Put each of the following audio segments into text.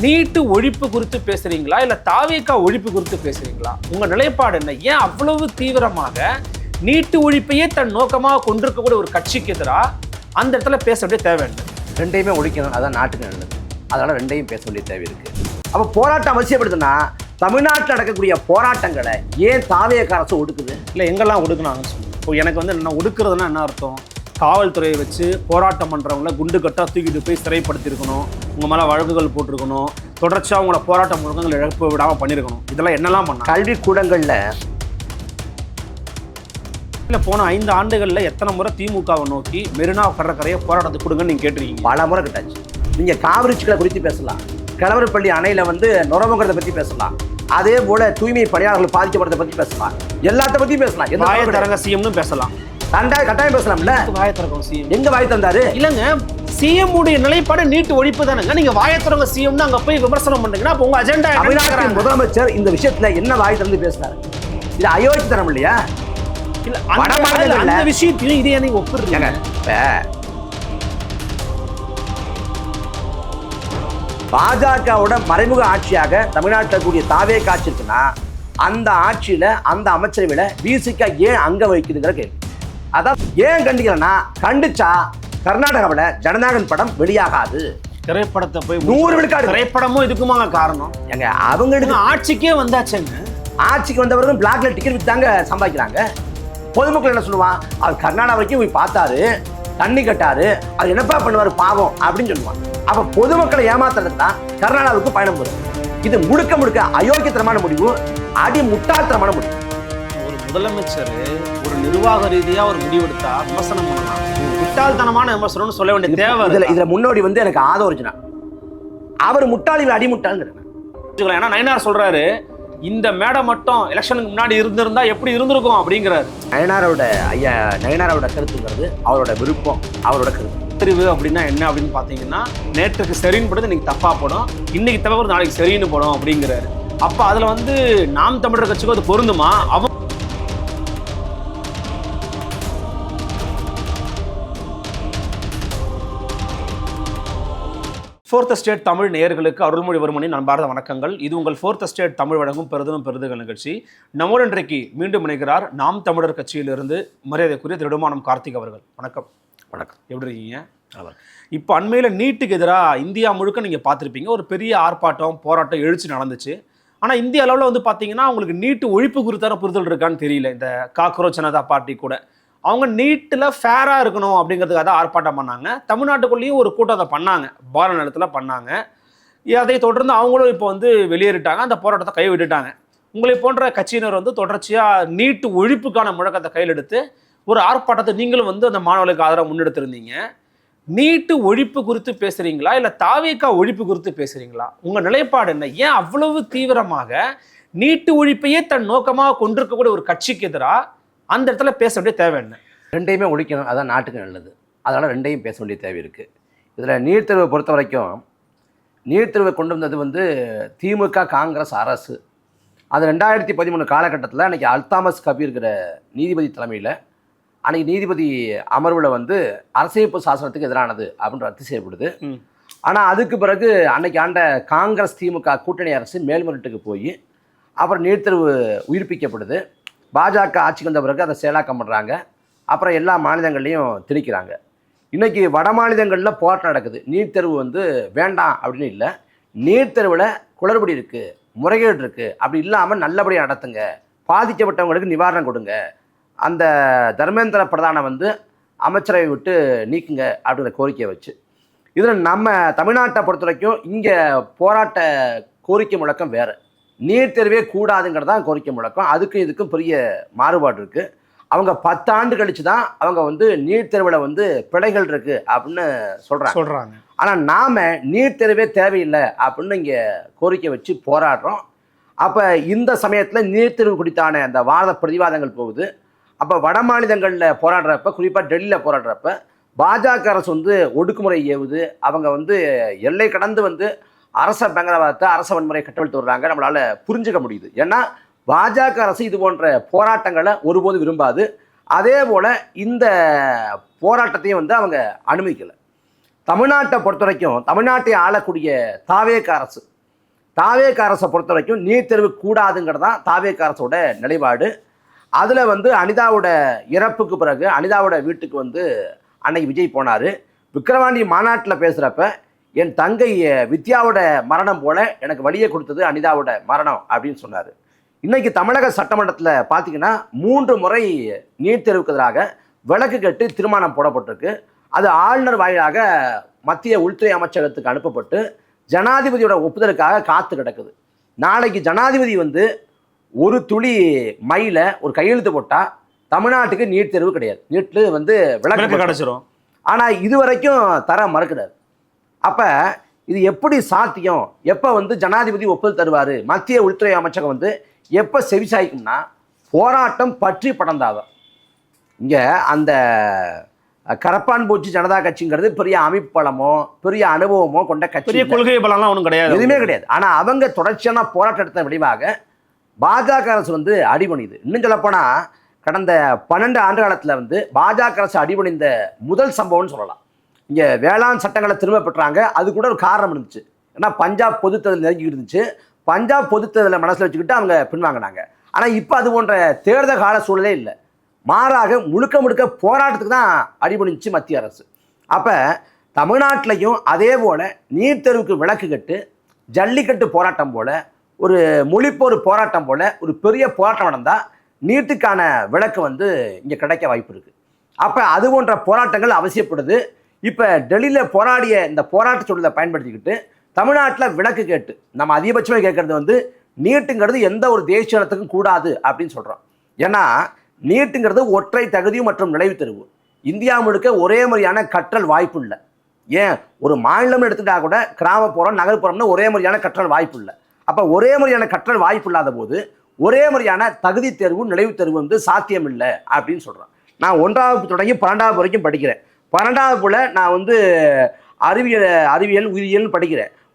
நீட்டு ஒழிப்பு குறித்து பேசுறீங்களா இல்ல தாவேகா ஒழிப்பு குறித்து பேசுறீங்களா? உங்க நிலைப்பாடு என்ன? ஏன் அவ்வளவு தீவிரமாக நீட்டு ஒழிப்பையே தன் நோக்கமாக கொண்டிருக்கக்கூடிய ஒரு கட்சிக்கு எதிராக அந்த இடத்துல பேச வேண்டிய தேவை என்ன? ரெண்டையுமே ஒழிக்கணும், அதான் நாட்டுக்கு நல்லது. அதனால ரெண்டையும் பேச வேண்டிய தேவை இருக்கு. அப்போ போராட்டம் அவசியப்படுதுன்னா தமிழ்நாட்டில் நடக்கக்கூடிய போராட்டங்களை ஏன் தாவேகா அரசு ஒடுக்குது? இல்லை எங்கெல்லாம் ஒடுக்குனாங்கன்னு சொல்லுங்க. இப்போ எனக்கு வந்து என்ன ஒடுக்குறதுன்னா என்ன அர்த்தம்? காவல்துறையை வச்சு போராட்டம் பண்ணுறவங்கள குண்டு கட்டாக தூக்கிட்டு போய் சிறைப்படுத்தியிருக்கணும், உங்கள் மேலே வழக்குகள் போட்டிருக்கணும், தொடர்ச்சியாக அவங்கள போராட்ட முழக்கங்கள் இழப்பு விடாமல் பண்ணியிருக்கணும். இதெல்லாம் என்னெல்லாம் பண்ணாங்க? கல்விக்கூடங்களில் இல்லை போன 5 ஆண்டுகளில் எத்தனை முறை திமுகவை நோக்கி மெரினா கடற்கரையை போராட்டத்துக்கு கொடுங்கன்னு நீங்கள் கேட்டிருக்கீங்க? பல முறை கிட்டாச்சு. நீங்கள் காவிரி சிக்கலை குறித்து பேசலாம், கிழவரப்பள்ளி அணையில் நுரமுங்கிறத பற்றி பேசலாம், அதே போல தூய்மை பணியாளர்கள் பாதிக்கப்படுறதை பற்றி பேசலாம், எல்லாத்த பற்றியும் பேசலாம். வாயத்தரங்க சிஎம்னு பேசலாம், கட்டாயம் பேசலாம்ல. வாயத்தரகம் சிஎம் எங்க வாய் தந்தாரு? இல்லைங்க, சிஎம் உடைய நிலைப்பாடு நீட்டு ஒழிப்பு தானுங்க. நீங்க வாயத்தரங்க சிஎம்னு அங்க போய் விமர்சனம் பண்றீங்கன்னா அப்ப உங்க அஜெண்டா என்ன? தமிழ்நாட்டின் முதலமைச்சர் இந்த விஷயத்துல என்ன வாய் திறந்து பேசினாரு? இது அயோக்கியத்தனம் இல்லையா? இல்ல அந்த விஷயத்தையும் இதே நீங்க ஒப்புறீங்க. பாஜகவோட மறைமுக ஆட்சியாக தமிழ்நாட்டில் கூடிய தாவேகா ஆட்சி இருக்குன்னா அந்த ஆட்சியில அந்த அமைச்சரவையில பிசிக ஏன் அங்க வைக்குதுங்கிற கேள்வி. அதான் ஏன் கண்டிக்கலன்னா, கண்டிச்சா கர்நாடகாவில் ஜனநாயகன் படம் வெளியாகாது. திரைப்படத்தை போய் 100 விழுக்காடு திரைப்படமும் இதுக்குமாங்க காரணம். எங்க அவங்க ஆட்சிக்கே வந்தாச்சுங்க. ஆட்சிக்கு வந்தவர்கள் பிளாக்ல டிக்கெட் வித்தாங்க சம்பாதிக்கிறாங்க. பொதுமக்கள் என்ன சொல்லுவான்? அவர் கர்நாடகா வரைக்கும் போய் பார்த்தாரு, தண்ணி கட்டாரு, அது என்னப்பா பண்ணுவாரு பாவம் அப்படின்னு சொல்லுவான். அப்ப பொதுமக்களை ஏமாத்துறது தான் கர்நாடகாவுக்கு பயணம் போகுது. இது முழுக்க முழுக்க அயோக்கியத்தனமான முடிவு, அடி முட்டாள்தனமான முடிவு. ஒரு முதலமைச்சர் ஒரு நிர்வாக ரீதியா ஒரு முடிவெடுத்தா விமர்சனம் பண்ணலாம், முட்டாள்தனமான விமர்சனம்னு சொல்ல வேண்டிய தேவை. இதுல முன்னோடி எனக்கு ஆதரிச்சுனா அவர் முட்டாளிகள் அடிமுட்டாள்ங்கிறாங்க. ஏன்னா நயனார் சொல்றாரு, இந்த மேடை மட்டும் எலெக்ஷனுக்கு முன்னாடி இருந்திருந்தா எப்படி இருந்திருக்கும் அப்படிங்கிறாரு. நயனாரோட கருத்துங்கிறது அவரோட விருப்பம், அவரோட கருத்து. தெரிவு அப்படின்னா என்ன அப்படின்னு பாத்தீங்கன்னா, நேற்றுக்கு சரின்னு படுது இன்னைக்கு தப்பா போடும், இன்னைக்கு தவிர நாளைக்கு சரின்னு போடும் அப்படிங்கிறாரு. அப்ப அதுல நாம் தமிழர் கட்சிக்கு அது பொருந்துமா? அவன் ஃபோர்த் ஸ்டேட் தமிழ் நேயர்களுக்கு அருள்மொழிவர்மனின் அன்பார்ந்த வணக்கங்கள். இது உங்கள் ஃபோர்த் ஸ்டேட் தமிழ் வழங்கும் பெருதலும் பெருதுகள் நிகழ்ச்சி. நம்மோடு இன்றைக்கு மீண்டும் இணைகிறார் நாம் தமிழர் கட்சியிலிருந்து மரியாதைக்குரிய திருடுமானம் கார்த்திக் அவர்கள். வணக்கம். வணக்கம். எப்படி இருக்கீங்க? இப்போ அண்மையில் நீட்டுக்கு எதிராக இந்தியா முழுக்க நீங்கள் பார்த்துருப்பீங்க, ஒரு பெரிய ஆர்ப்பாட்டம் போராட்டம் எழுச்சி நடந்துச்சு. ஆனால் இந்திய அளவில் பார்த்தீங்கன்னா அவங்களுக்கு நீட்டு ஒழிப்பு குறித்தான புரிதல் இருக்கான்னு தெரியல. இந்த காக்ரோச் ஜனதா பார்ட்டி கூட அவங்க நீட்டில் ஃபேராக இருக்கணும் அப்படிங்கிறதுக்காக தான் ஆர்ப்பாட்டம் பண்ணாங்க. தமிழ்நாட்டுக்குள்ளேயும் ஒரு கூட்டத்தை பண்ணாங்க, பால நிலத்தில் பண்ணாங்க. அதை தொடர்ந்து அவங்களும் இப்போ வெளியேறிட்டாங்க, அந்த போராட்டத்தை கைவிட்டுட்டாங்க. உங்களை போன்ற கட்சியினர் தொடர்ச்சியாக நீட்டு ஒழிப்புக்கான முழக்கத்தை கையில் எடுத்து ஒரு ஆர்ப்பாட்டத்தை நீங்களும் அந்த மாணவர்களுக்கு ஆதரவு முன்னெடுத்திருந்தீங்க. நீட்டு ஒழிப்பு குறித்து பேசுறீங்களா இல்லை தாவேகா ஒழிப்பு குறித்து பேசுறீங்களா? உங்க நிலைப்பாடு என்ன? ஏன் அவ்வளவு தீவிரமாக நீட்டு ஒழிப்பையே தன் நோக்கமாக கொண்டிருக்கக்கூடிய ஒரு கட்சிக்கு எதிராக அந்த இடத்துல பேச வேண்டிய தேவை என்ன? ரெண்டையுமே ஒழிக்கணும், அதான் நாட்டுக்கு நல்லது. அதனால ரெண்டையும் பேச வேண்டிய தேவை இருக்கு. இதில் நீட் தேர்வை பொறுத்த வரைக்கும் நீட் தேர்வை கொண்டு வந்தது திமுக காங்கிரஸ் அரசு. அது 2013 காலகட்டத்தில் அன்றைக்கி அல்தாமஸ் கபீர்கிற நீதிபதி தலைமையில் அன்றைக்கி நீதிபதி அமர்வில் அரசியலமைப்பு சாசனத்துக்கு எதிரானது அப்படின்னு ரத்து செய்யப்படுது. ஆனால் அதுக்கு பிறகு அன்னைக்கு ஆண்ட காங்கிரஸ் திமுக கூட்டணி அரசு மேல்முறையீட்டுக்கு போய் அப்புறம் நீட் தேர்வு உயிர்ப்பிக்கப்படுது. பாஜக ஆட்சிக்கு வந்த பிறகு அதை செயலாக்கம் பண்ணுறாங்க. அப்புறம் எல்லா மாநிலங்கள்லையும் திணிக்கிறாங்க. இன்றைக்கி வட மாநிலங்களில் போராட்டம் நடக்குது. நீட் தேர்வு வேண்டாம் அப்படின்னு இல்லை, நீட் தேர்வில் குளறுபடி இருக்குது, முறைகேடு இருக்குது, அப்படி இல்லாமல் நல்லபடியாக நடத்துங்க, பாதிக்கப்பட்டவங்களுக்கு நிவாரணம் கொடுங்க, அந்த தர்மேந்திர பிரதானை அமைச்சரவை விட்டு நீக்குங்க அப்படிங்கிற கோரிக்கையை வச்சு. இதில் நம்ம தமிழ்நாட்டை பொறுத்த வரைக்கும் இங்கே போராட்ட கோரிக்கை முழக்கம் வேறு. நீட் தேர்வே கூடாதுங்கிறதான் கோரிக்கை முழக்கம். அதுக்கும் இதுக்கும் பெரிய மாறுபாடு இருக்குது. அவங்க 10 ஆண்டு கழிச்சு தான் அவங்க நீட் தேர்வில் பிழைகள் இருக்குது அப்படின்னு சொல்கிறாங்க. ஆனால் நாம் நீட் தேர்வே தேவையில்லை அப்படின்னு இங்கே கோரிக்கை வச்சு போராடுறோம். அப்போ இந்த சமயத்தில் நீட் தேர்வு குறித்தான அந்த வாத பிரதிவாதங்கள் போகுது. அப்போ வட மாநிலங்களில் போராடுறப்ப, குறிப்பாக டெல்லியில் போராடுறப்ப பாஜக அரசு ஒடுக்குமுறை ஏவுது. அவங்க எல்லை கடந்து அரச பயங்கரவாதத்தை, அரச வன்முறையை கட்டவிழ்த்து வர்றாங்க. நம்மளால் புரிஞ்சுக்க முடியுது. ஏன்னா பாஜக அரசு இது போன்ற போராட்டங்களை ஒருபோது விரும்பாது. அதே போல் இந்த போராட்டத்தையும் அவங்க அனுமதிக்கலை. தமிழ்நாட்டை பொறுத்த வரைக்கும் தமிழ்நாட்டை ஆளக்கூடிய தாவேக அரசை பொறுத்த வரைக்கும் நீட் தேர்வு கூடாதுங்கிறது தான் தாவேக அரசோட நிலைப்பாடு. அதில் வந்து அனிதாவோட இறப்புக்கு பிறகு அனிதாவோட வீட்டுக்கு வந்து அன்னைக்கு விஜய் போனார். விக்கிரவாண்டி மாநாட்டில் பேசுகிறப்ப என் தங்கை வித்யாவோட மரணம் போல எனக்கு வழியை கொடுத்தது அனிதாவோட மரணம் அப்படின்னு சொன்னார். இன்னைக்கு தமிழக சட்டமன்றத்தில் பார்த்தீங்கன்னா 3 முறை நீட் தேர்வுக்கு எதிராக விலக்கு கேட்டு தீர்மானம் போடப்பட்டிருக்கு. அது ஆளுநர் வாயிலாக மத்திய உள்துறை அமைச்சகத்துக்கு அனுப்பப்பட்டு ஜனாதிபதியோட ஒப்புதலுக்காக காத்து கிடக்குது. நாளைக்கு ஜனாதிபதி வந்து ஒரு துளி மயில ஒரு கையெழுத்து போட்டால் தமிழ்நாட்டுக்கு நீட் தேர்வு கிடையாது, நீட்டில் வந்து விலக்கு கிடைச்சிரும். ஆனால் இது வரைக்கும் தர மறுக்கிறார். அப்போ இது எப்படி சாத்தியம்? எப்போ வந்து ஜனாதிபதி ஒப்புதல் தருவார்? மத்திய உள்துறை அமைச்சகம் வந்து எப்போ செவிசாய்க்கும்னா போராட்டம் பற்றி படர்ந்தாதான். இங்கே அந்த கரப்பான் பூச்சி ஜனதா கட்சிங்கிறது பெரிய அமைப்பு பலமோ பெரிய அனுபவமோ கொண்ட கட்சி, பெரிய கொள்கை பலம்லாம் ஒன்றும் கிடையாது, எதுவுமே கிடையாது. ஆனால் அவங்க தொடர்ச்சியான போராட்டத்தின் விளைவாக பாஜக அரசு வந்து அடிபணிது. இன்னும் சொல்லப்போனால் கடந்த 12 ஆண்டு காலத்தில் வந்து பாஜக அரசு அடிபணிந்த முதல் சம்பவம்னு சொல்லலாம். இங்கே வேளாண் சட்டங்களை திரும்ப பெற்றாங்க. அது கூட ஒரு காரணம் இருந்துச்சு. ஏன்னா பஞ்சாப் பொதுத்தேர்தல் நெருங்கிட்டு இருந்துச்சு. பஞ்சாப் பொதுத்தேர்தலை மனசில் வச்சுக்கிட்டு அவங்க பின்வாங்கினாங்க. ஆனால் இப்போ அது போன்ற தேர்தல் கால சூழலே இல்லை. மாறாக முழுக்க போராட்டத்துக்கு தான் அடிபணிச்சு மத்திய அரசு. அப்போ தமிழ்நாட்டிலையும் அதே போல் நீட் தேர்வுக்கு விலக்கு கட்டு ஜல்லிக்கட்டு போராட்டம் போல் ஒரு மொழிப்போர் போராட்டம் போல் ஒரு பெரிய போராட்டம் நடந்தால் நீட்டுக்கான விலக்கு வந்து இங்கே கிடைக்க வாய்ப்பு இருக்குது. அப்போ அது போன்ற போராட்டங்கள் அவசியப்படுது. இப்போ டெல்லியில் போராடிய இந்த போராட்ட சூழலை பயன்படுத்திக்கிட்டு தமிழ்நாட்டில் விலக்கு கேட்டு நம்ம அதிகபட்சமாக கேட்குறது வந்து நீட்டுங்கிறது எந்த ஒரு தேசிய இனத்துக்கும் கூடாது அப்படின்னு சொல்கிறோம். ஏன்னா நீட்டுங்கிறது ஒற்றை தகுதி மற்றும் நுழைவுத் தேர்வு. இந்தியா முழுக்க ஒரே மாதிரியான கற்றல் வாய்ப்பு இல்லை. ஏன் ஒரு மாநிலம் எடுத்துட்டா கூட கிராமப்புறம் நகர்ப்புறம்னு ஒரே மாதிரியான கற்றல் வாய்ப்பு இல்லை. அப்போ ஒரே மாதிரியான கற்றல் வாய்ப்பு இல்லாத போது ஒரே மாதிரியான தகுதி தேர்வு நுழைவுத் தேர்வு வந்து சாத்தியம் இல்லை அப்படின்னு சொல்கிறேன். நான் 1ஆவது தொடங்கி 12ஆவது வரைக்கும் படிக்கிறேன். 12ஆவதுல நான் வந்து அறிவியல் உயிரியல்னு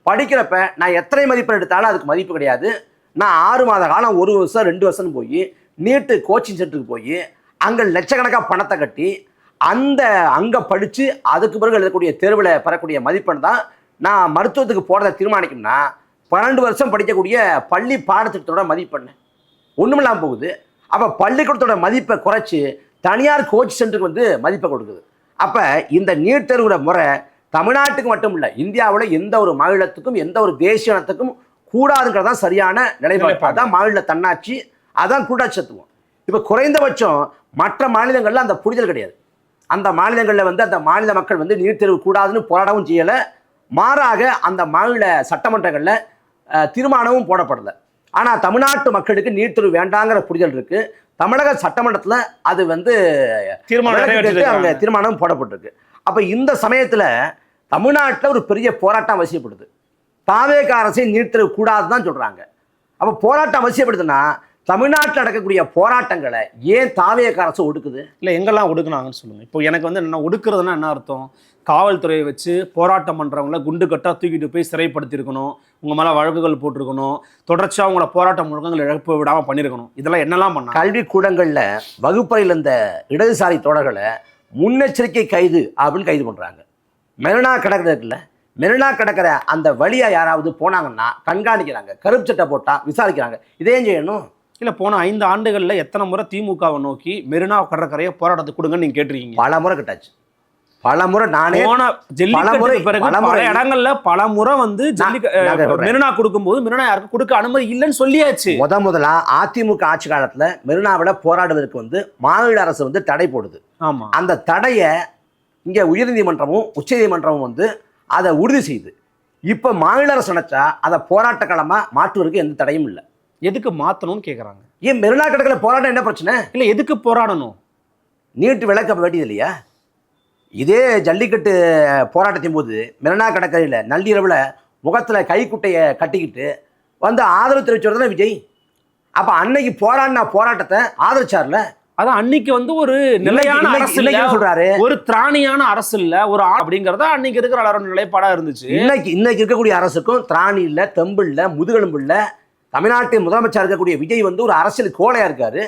படிக்கிறப்ப நான் எத்தனை மதிப்பெண் எடுத்தாலும் அதுக்கு மதிப்பு கிடையாது. நான் 6 மாத காலம் 1 வருஷம் 2 வருஷம் போய் நீட்டு கோச்சிங் சென்டருக்கு போய் அங்கே லட்சக்கணக்காக பணத்தை கட்டி அங்கே படித்து அதுக்கு பிறகு எழுதக்கூடிய தேர்வில் பெறக்கூடிய மதிப்பெண் தான் நான் மருத்துவத்துக்கு போகிறத தீர்மானிக்கணும்னா 12 வருஷம் படிக்கக்கூடிய பள்ளி பாடத்திட்டத்தோட மதிப்பெண் ஒன்றுமில்லாமல் போகுது. அப்போ பள்ளிக்கூடத்தோட மதிப்பை குறைச்சி தனியார் கோச்சிங் சென்டருக்கு வந்து மதிப்பை கொடுக்குது. அப்போ இந்த நீட் தேர்வோட முறை தமிழ்நாட்டுக்கு மட்டும் இல்லை, இந்தியாவில் எந்த ஒரு மாநிலத்துக்கும் எந்த ஒரு தேசிய இனத்துக்கும் கூடாதுங்கிறது தான் சரியான நிலைப்பாடு. அதான் மாநில தன்னாட்சி, அதான் கூட்டாட்சி தத்துவம். இப்போ குறைந்தபட்சம் மற்ற மாநிலங்களில் அந்த புரிதல் கிடையாது. அந்த மாநிலங்களில் வந்து அந்த மாநில மக்கள் வந்து நீட் தேர்வு கூடாதுன்னு போராடவும் செய்யலை. மாறாக அந்த மாநில சட்டமன்றங்களில் தீர்மானமும் போடப்படலை. ஆனால் தமிழ்நாட்டு மக்களுக்கு நீட் தேர்வு வேண்டாங்கிற புரிதல் இருக்குது. தமிழக சட்டமன்றத்தில் அது வந்து தீர்மானம் போடப்பட்டிருக்கு. அப்போ இந்த சமயத்தில் தமிழ்நாட்டில் ஒரு பெரிய போராட்டம் அவசியப்படுது. தாவேக அரசை நீட் தேர்வு கூடாது தான் சொல்கிறாங்க. அப்போ போராட்டம் அவசியப்படுதுன்னா தமிழ்நாட்டில் நடக்கக்கூடிய போராட்டங்களை ஏன் தாவேக அரசு ஒடுக்குது? இல்லை எங்கெல்லாம் ஒடுக்குனாங்கன்னு சொல்லுங்கள். இப்போ எனக்கு வந்து என்ன ஒடுக்குறதுன்னா என்ன அர்த்தம்? காவல்துறையை வச்சு போராட்டம் பண்ணுறவங்கள குண்டு கட்டாக தூக்கிட்டு போய் சிறைப்படுத்தியிருக்கணும், உங்கள் மேலே வழக்குகள் போட்டிருக்கணும், தொடர்ச்சியாக உங்களை போராட்டம் முழுக்கங்கள் இழப்பு விடாமல் பண்ணியிருக்கணும். இதெல்லாம் என்னெல்லாம் பண்ணாங்க? கல்விக்கூடங்களில் வகுப்பறையில் இந்த இடதுசாரி தோழர்களை முன்னெச்சரிக்கை கைது அப்படின்னு கைது பண்ணுறாங்க. மெரினா கடற்கரை இருக்குல்ல, மெரினா கடற்கரை அந்த வழியாக யாராவது போனாங்கன்னா கண்காணிக்கிறாங்க, கருப்பு சட்டை போட்டால் விசாரிக்கிறாங்க. இதே செய்யணும். இல்லை போன 5 ஆண்டுகளில் எத்தனை முறை திமுகவை நோக்கி மெரினா கடற்கரையை போராட்டத்துக்கு கொடுங்கன்னு நீங்கள் கேட்டிருக்கீங்க? பல முறை கிட்டாச்சு. பல முறை நானே பல இடங்கள்ல பல முறை வந்து மெரினா கொடுக்கும்போது மெரினா யாருக்கும் கொடுக்க அனுமதி இல்லைன்னு சொல்லியாச்சு. முதலா அதிமுக ஆட்சி காலத்துல மெரினாவில போராடுவதற்கு வந்து மாநில அரசு வந்து தடை போடுது. ஆமா, அந்த தடையை இங்க உயர்நீதிமன்றமும் உச்ச நீதிமன்றமும் வந்து அதை உறுதி செய்யுது. இப்ப மாநில அரசு நினைச்சா அதை போராட்ட களமா மாற்றுவதற்கு எந்த தடையும் இல்லை. எதுக்கு மாற்றணும்னு கேட்குறாங்க. ஏன் மெரினா கடற்கரை போராட்டம் என்ன பிரச்சனை? இல்லை எதுக்கு போராடணும்? நீட்டு விளக்க வேண்டியது இல்லையா? இதே ஜல்லிக்கட்டு போராட்டத்தின் போது மெரினா கடற்கரையில் நள்ளிரவில் முகத்தில் கைக்குட்டையை கட்டிக்கிட்டு வந்து ஆதரவு தெரிவிச்சவர் தானே விஜய். அப்போ அன்னைக்கு போராட்டத்தை ஆதரிச்சார்ல. அதான் அன்னைக்கு வந்து ஒரு நிலையான அரசு சொல்றாரு, ஒரு திராணியான அரசு இல்ல ஒரு அப்படிங்கறத அன்னைக்கு இருக்கிற எல்லாரோட நிலைப்பாடா இருந்துச்சு. இன்னைக்கு இருக்கக்கூடிய அரசுக்கும் திராணி இல்ல, தெம்பு இல்ல, முதுகெலும்பு இல்ல. தமிழ்நாட்டின் முதலமைச்சர் இருக்கக்கூடிய விஜய் வந்து ஒரு அரசியல் கோழையா இருக்காரு.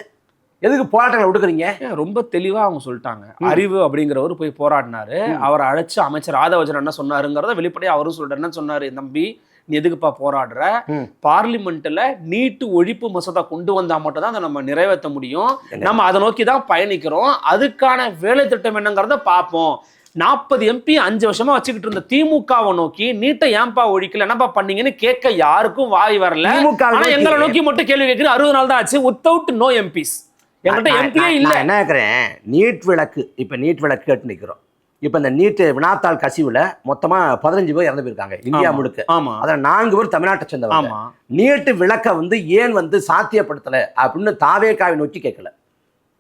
எதுக்கு போராட்டங்களை விடுக்குறீங்க? ரொம்ப தெளிவா அவங்க சொல்லிட்டாங்க. அறிவு அப்படிங்கிறவர் போய் போராடினாரு. அவரை அழைச்சு அமைச்சர் ஆதவர்ஜன் என்ன சொன்னாருங்கிறத வெளிப்படையா அவரும் சொல்றாரு. என்ன சொன்னாரு? தம்பி, நீ எதுக்குப்பா போராடுற? பார்லிமெண்ட்ல நீட்டு ஒழிப்பு மசோதா கொண்டு வந்தா மட்டும் தான் அதை நம்ம நிறைவேற்ற முடியும். நம்ம அதை நோக்கி தான் பயணிக்கிறோம். அதுக்கான வேலை திட்டம் என்னங்கிறத பார்ப்போம். 40 MP 5 வருஷமா வச்சுக்கிட்டு இருந்த திமுகவை நோக்கி நீட்டை ஏன்பா ஒழிக்கல, என்னப்பா பண்ணீங்கன்னு கேட்க யாருக்கும் வாய் வரல. ஆனா எங்களை நோக்கி மட்டும் கேள்வி கேட்குறது 60 நாள் தான் ஆச்சு. Without no MPs. எங்கள்கிட்ட எம்பியே இல்ல. என்ன கேட்குறேன், நீட் விளக்கு, இப்போ நீட் விளக்கு கேட்டு நிற்கிறோம். இப்போ இந்த நீட்டு வினாத்தாள் கசிவுல மொத்தமா 15 பேர் இறந்து போயிருக்காங்க இந்தியா முழுக்க. அதில் 4 பேர் தமிழ்நாட்டை சேர்ந்தவங்க. நீட்டு விளக்க ஏன் சாத்தியப்படுத்தலை அப்படின்னு தாவேக்காவை நோக்கி கேட்கல.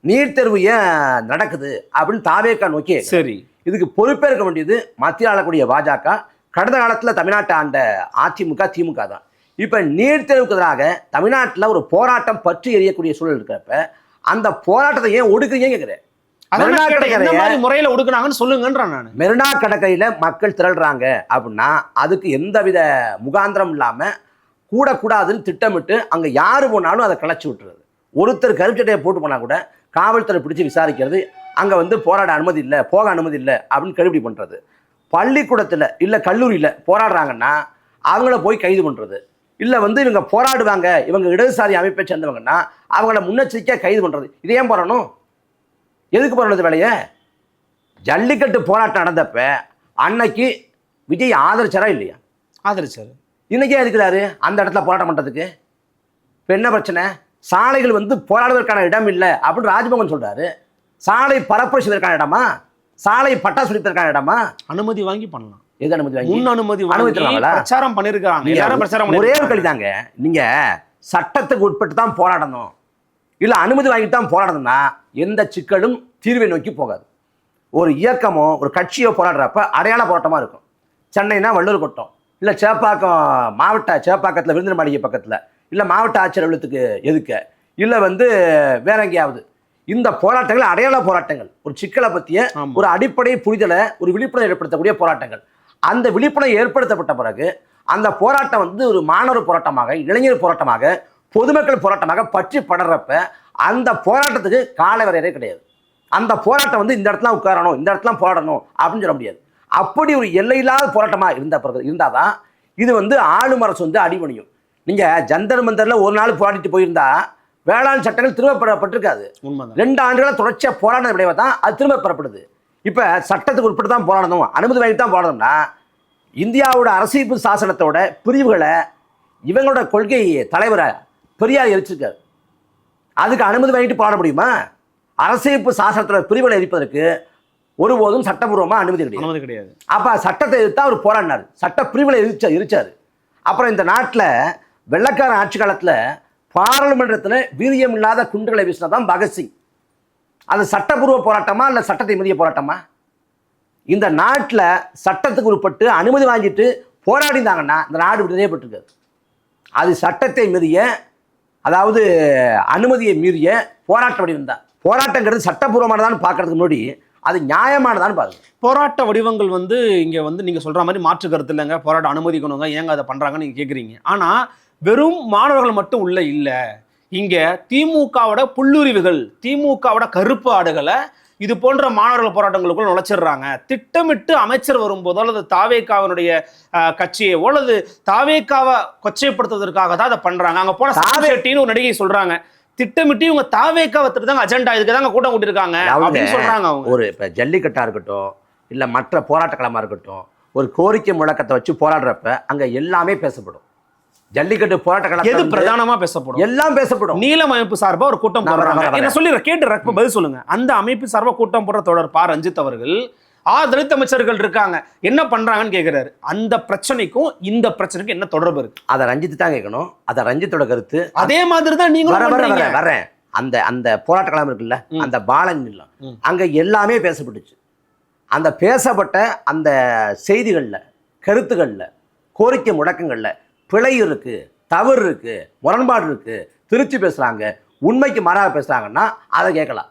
நீட் தேர்வு ஏன் நடக்குது அப்படின்னு தாவேக்கா நோக்கி. சரி, இதுக்கு பொறுப்பேற்க வேண்டியது மத்திய ஆளக்கூடிய பாஜக. கடந்த காலத்தில் தமிழ்நாட்டை ஆண்ட அதிமுக திமுக தான். இப்போ நீட் தேர்வுக்கு எதிராக தமிழ்நாட்டில் ஒரு போராட்டம் பற்றி எரியக்கூடிய சூழல் இருக்கிறப்ப அந்த போராட்டத்தை ஏன் ஒடுக்குறீங்க கேட்குறேன். முறையில் ஒடுக்குனாங்கன்னு சொல்லுங்கன்றான் நான். மெரினா கடற்கரையில் மக்கள் திரள்றாங்க அப்படின்னா அதுக்கு எந்தவித முகாந்திரம் இல்லாமல் கூடக்கூடாதுன்னு திட்டமிட்டு அங்கே யார் போனாலும் அதை கலைச்சி விட்டுறது. ஒருத்தர் கருச்சட்டையை போட்டு போனால் கூட காவல்துறை பிடிச்சி விசாரிக்கிறது, அங்கே போராட அனுமதி இல்லை, போக அனுமதி இல்லை அப்படின்னு கடுபிடி பண்ணுறது. பள்ளிக்கூடத்தில் இல்லை கல்லூரியில் போராடுறாங்கன்னா அவங்கள போய் கைது பண்ணுறது. இல்லை இவங்க போராடுவாங்க, இவங்க இடதுசாரி அமைப்பை சேர்ந்தவங்கன்னா அவங்கள முன்னெச்சரிக்கையாக கைது பண்ணுறது. இது ஏன் போராடணும்? எதுக்கு போராடுறது வேலையை? ஜல்லிக்கட்டு போராட்டம் நடந்தப்ப அன்னைக்கு விஜய் ஆதரிச்சாரா இல்லையா? ஆதரிச்சாரு. இன்னைக்கே இருக்கிறாரு அந்த இடத்துல போராட்டம் பண்ணுறதுக்கு. இப்போ என்ன பிரச்சனை? சாலைகள் போராடுவதற்கான இடம் இல்லை அப்படின்னு ராஜ்பவன் சொல்றாரு. சாலை பரப்புரை செய்வதற்கான இடமா? சாலை பட்டா சுழிப்பதற்கான இடமா? அனுமதி வாங்கி பண்ணலாம். எது அனுமதி வாங்கி? முன் அனுமதி பிரச்சாரம் பண்ணிருக்காங்க. ஒரே ஒரு கழிதாங்க, நீங்க சட்டத்துக்கு உட்பட்டு தான் போராடணும், இல்ல அனுமதி வாங்கிட்டு தான் போராடணும்னா எந்த சிக்கலும் தீர்வை நோக்கி போகாது. ஒரு இயக்கமோ ஒரு கட்சியோ போராடுறப்ப அடையாள போராட்டமா இருக்கும். சென்னைனா வள்ளூர் கோட்டம், இல்ல சேப்பாக்கம் மாவட்ட சேப்பாக்கத்தில் விருந்தினர் மாளிகை பக்கத்துல, இல்ல மாவட்ட ஆட்சியர் அலுவலகத்துக்கு எதுக்க, இல்ல வேற எங்கேயாவது. இந்த போராட்டங்கள் அடையாள போராட்டங்கள், ஒரு சிக்கலை பற்றிய ஒரு அடிப்படை புரிதலை, ஒரு விழிப்புணர்வு ஏற்படுத்தக்கூடிய போராட்டங்கள். அந்த விழிப்புணர்வு ஏற்படுத்தப்பட்ட பிறகு அந்த போராட்டம் ஒரு மாணவர் போராட்டமாக, இளைஞர் போராட்டமாக, பொதுமக்கள் போராட்டமாக பற்றி படறப்ப அந்த போராட்டத்துக்கு கால வரையறை கிடையாது. அந்த போராட்டம் இந்த இடத்துல உட்காரணும், இந்த இடத்துல போராடணும் அப்படின்னு சொல்ல முடியாது. அப்படி ஒரு எல்லையில்லாத போராட்டமாக இருந்தாதான் இது ஆளும் அரசு அடிபணியும். நீங்க ஜந்தர் மந்தர்ல ஒரு நாள் போராடிட்டு போயிருந்தா வேளாண் சட்டங்கள் திரும்ப பெறப்பட்டிருக்காது. 2 ஆண்டுகளை தொடர்ச்சியா போராட விளைவை தான் அது திரும்ப பெறப்படுது. இப்ப சட்டத்துக்கு உட்பட்டு தான் போராடணும், அனுமதி வாங்கி தான் போராடணும்னா இந்தியாவோட அரசியல் சாசனத்தோட பிரிவுகளை இவங்களோட கொள்கை தலைவரை பெரியார் எரிச்சிருக்காரு. அதுக்கு அனுமதி வாங்கிட்டு போராட முடியுமா? அரசியல் சாசனத்தோட பிரிவுகளை எரிப்பதற்கு ஒருபோதும் சட்டபூர்வமாக அனுமதி கிடையாது. அப்ப சட்டத்தை எதிர்த்தா அவர் போராடினார், சட்ட பிரிவுகளை எரிச்சாரு. அப்புறம் இந்த நாட்டில் வெள்ளக்கார ஆட்சி காலத்தில் பாராளுமன்றத்தில் வீரியம் இல்லாத குண்டுகளை வீசினதான் பகத்சிங். அது சட்டப்பூர்வ போராட்டமா இல்லை சட்டத்தை மீறிய போராட்டமா? இந்த நாட்டில் சட்டத்துக்கு உட்பட்டு அனுமதி வாங்கிட்டு போராடினாங்கன்னா இந்த நாடு விடுதலைப்பட்டிருக்காது. அது சட்டத்தை மீறிய, அதாவது அனுமதியை மீறிய போராட்ட வடிவம் தான். போராட்டங்கிறது சட்டப்பூர்வமானதான்னு பார்க்கறதுக்கு முன்னாடி அது நியாயமானதான்னு பாருங்க. போராட்ட வடிவங்கள் இங்கே நீங்கள் சொல்கிற மாதிரி மாற்று கருத்து இல்லைங்க, போராட்ட அனுமதிக்கணுங்க, ஏங்க அதை பண்ணுறாங்கன்னு நீங்கள் கேட்குறீங்க. ஆனால் வெறும் மாணவர்கள் மட்டும் உள்ள இல்லை. இங்கே திமுகவோட புல்லுரிவுகள், திமுகவோட கருப்பு ஆடுகளை இது போன்ற மாணவர்கள் போராட்டங்களுக்குள்ள நுழைச்சிடுறாங்க. திட்டமிட்டு அமைச்சர் வரும்போதோ அல்லது தாவேக்காவினுடைய கட்சியோ அல்லது தாவேக்காவை கொச்சைப்படுத்துவதற்காக தான் அதை பண்றாங்க. அங்க போன சாவேட்டின்னு ஒரு நடிகை சொல்றாங்க, திட்டமிட்டு இவங்க தாவேக்காவை தான் அஜெண்டா, இதுக்கு தாங்க கூட்டம் கூட்டிருக்காங்க அப்படின்னு சொல்றாங்க. அவங்க ஒரு இப்ப ஜல்லிக்கட்டா இருக்கட்டும், இல்ல மற்ற போராட்ட களமா இருக்கட்டும், ஒரு கோரிக்கை முழக்கத்தை வச்சு போராடுறப்ப அங்க எல்லாமே பேசப்படும். ஜல்லிக்கட்டு போராட்ட களம் எது பிரதானமா பேசப்படும்? எல்லாம் பேசப்படும். நீலம் அமைப்பு சார்பா ஒரு கூட்டம் போடுறாங்க. என்ன சொல்லி கேட்டு பதில் சொல்லுங்க. அந்த அமைப்பு சார்பா கூட்டம் போடுற தொடர் பா ரஞ்சித் அவர்கள் தலித் அமைச்சர்கள் இருக்காங்க, என்ன பண்றாங்கன்னு கேட்கிறாரு. அந்த பிரச்சனைக்கும் இந்த பிரச்சனைக்கும் என்ன தொடர்பு இருக்கு? அதை ரஞ்சித் தான் கேட்கணும். அதை ரஞ்சித்தோட கருத்து. அதே மாதிரி தான் நீங்க வரேன். அந்த அந்த போராட்ட களம் இருக்குல்ல, அந்த பாலன் இல்லம், அங்க எல்லாமே பேசப்பட்டுச்சு. அந்த பேசப்பட்ட அந்த செய்திகள்ல, கருத்துக்கள்ல, கோரிக்கை முழக்கங்கள்ல பிழை இருக்கு, தவறு இருக்கு, முரண்பாடு இருக்கு, திருச்சி பேசுறாங்க, உண்மைக்கு மாறாக பேசுறாங்கன்னா அதை கேட்கலாம்.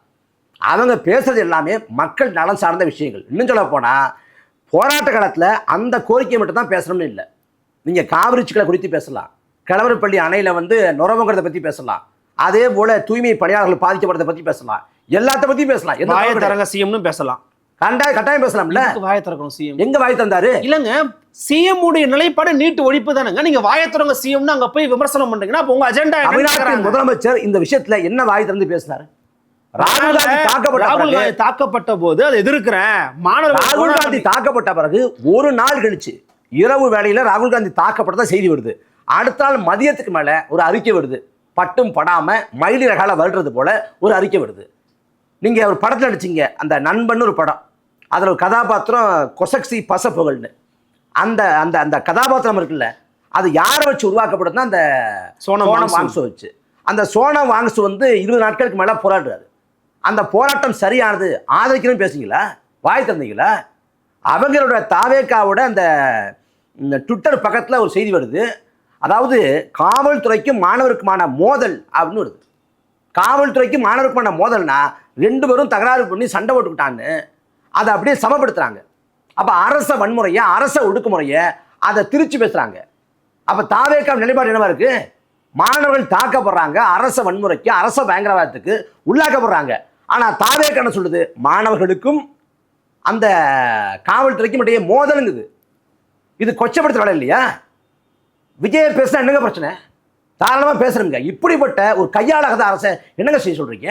அவங்க பேசுறது எல்லாமே மக்கள் நலன் சார்ந்த விஷயங்கள். இன்னும் சொல்ல போனா போராட்ட காலத்தில் அந்த கோரிக்கையை மட்டும் தான் பேசணும்னு இல்லை. நீங்க காவிரி சிக்கலை குறித்து பேசலாம், கிழவரப்பள்ளி அணையில நுரமுங்கிறத பத்தி பேசலாம், அதே போல தூய்மை பணியாளர்கள் பாதிக்கப்படுறதை பத்தி பேசலாம், எல்லாத்த பத்தியும் பேசலாம். வாயை தரங்க சிஎம்னு பேசலாம், கட்டாயம் பேசலாம்ல. வாயை திறக்கணும் சிஎம். எங்க வாய் தந்தாரு? இல்லங்க, சிஎம் உடைய நிலைப்பாடு நீட் ஒழிப்பு தானங்க. நீங்க வாயை திறங்க சிஎம்னு அங்க போய் விமர்சனம் பண்றீங்கன்னா அப்ப உங்க அஜெண்டா என்ன? தமிழ்நாட்டின் முதலமைச்சர் இந்த விஷயத்துல என்ன வாய் திறந்து பேசினாரு? ராகுல் காந்தி தாக்கப்பட்ட போது அதை எதிர்க்கிறேன். ராகுல் காந்தி தாக்கப்பட்ட பிறகு ஒரு நாள் கழிச்சு இரவு வேளையில ராகுல் காந்தி தாக்கப்பட்டதா செய்தி வருது. அடுத்த நாள் மதியத்துக்கு மேல ஒரு அறிக்கை வருது, பட்டும் படாம மயிலிற கால வருடுறது போல ஒரு அறிக்கை வருது. நீங்க ஒரு படத்துல நடிச்சீங்க, அந்த நண்பன் ஒரு படம், அதுல ஒரு கதாபாத்திரம் கொசக்சி பசப்புகள்னு, அந்த அந்த அந்த கதாபாத்திரம் இருக்குல்ல, அது யாரை வச்சு உருவாக்கப்படுதுன்னா அந்த சோனம் வாங்ஸு வச்சு. அந்த சோனம் வாங்ஸு வந்து 20 நாட்களுக்கு மேல போராடுறாரு. அந்த போராட்டம் சரியானது ஆதரிக்கணும்னு பேசுங்களா? வாய் தந்தீங்களா? அவங்களோட தாவேக்காவோட அந்த ட்விட்டர் பக்கத்தில் ஒரு செய்தி வருது, அதாவது காவல்துறைக்கும் மாணவருக்குமான மோதல் அப்படின்னு வருது. காவல்துறைக்கும் மாணவருக்குமான மோதல்னா 2 பேரும் தகராறு பண்ணி சண்டை போட்டுக்கிட்டான்னு அதை அப்படியே சமப்படுத்துறாங்க. அப்போ அரச வன்முறையை, அரச ஒடுக்குமுறையை அதை திருச்சி பேசுறாங்க. அப்போ தாவேக்கா நிலைப்பாடு என்னவா இருக்கு? மாணவர்கள் தாக்கப்படுறாங்க, அரச வன்முறைக்கு, அரச பயங்கரவாதத்துக்கு உள்ளாக்கப்படுறாங்க. ஆனால் தாவேக்கா என்ன சொல்லுது? மாணவர்களுக்கும் அந்த காவல்துறைக்கும் இடையே மோதலுங்குது. இது கொச்சப்படுத்த வேலை இல்லையா? விஜய் பேசினா என்னங்க பிரச்சனை? தாராளமா பேசுறீங்க. இப்படிப்பட்ட ஒரு கையாளாத அரசை என்னங்க செய்ய சொல்றீங்க?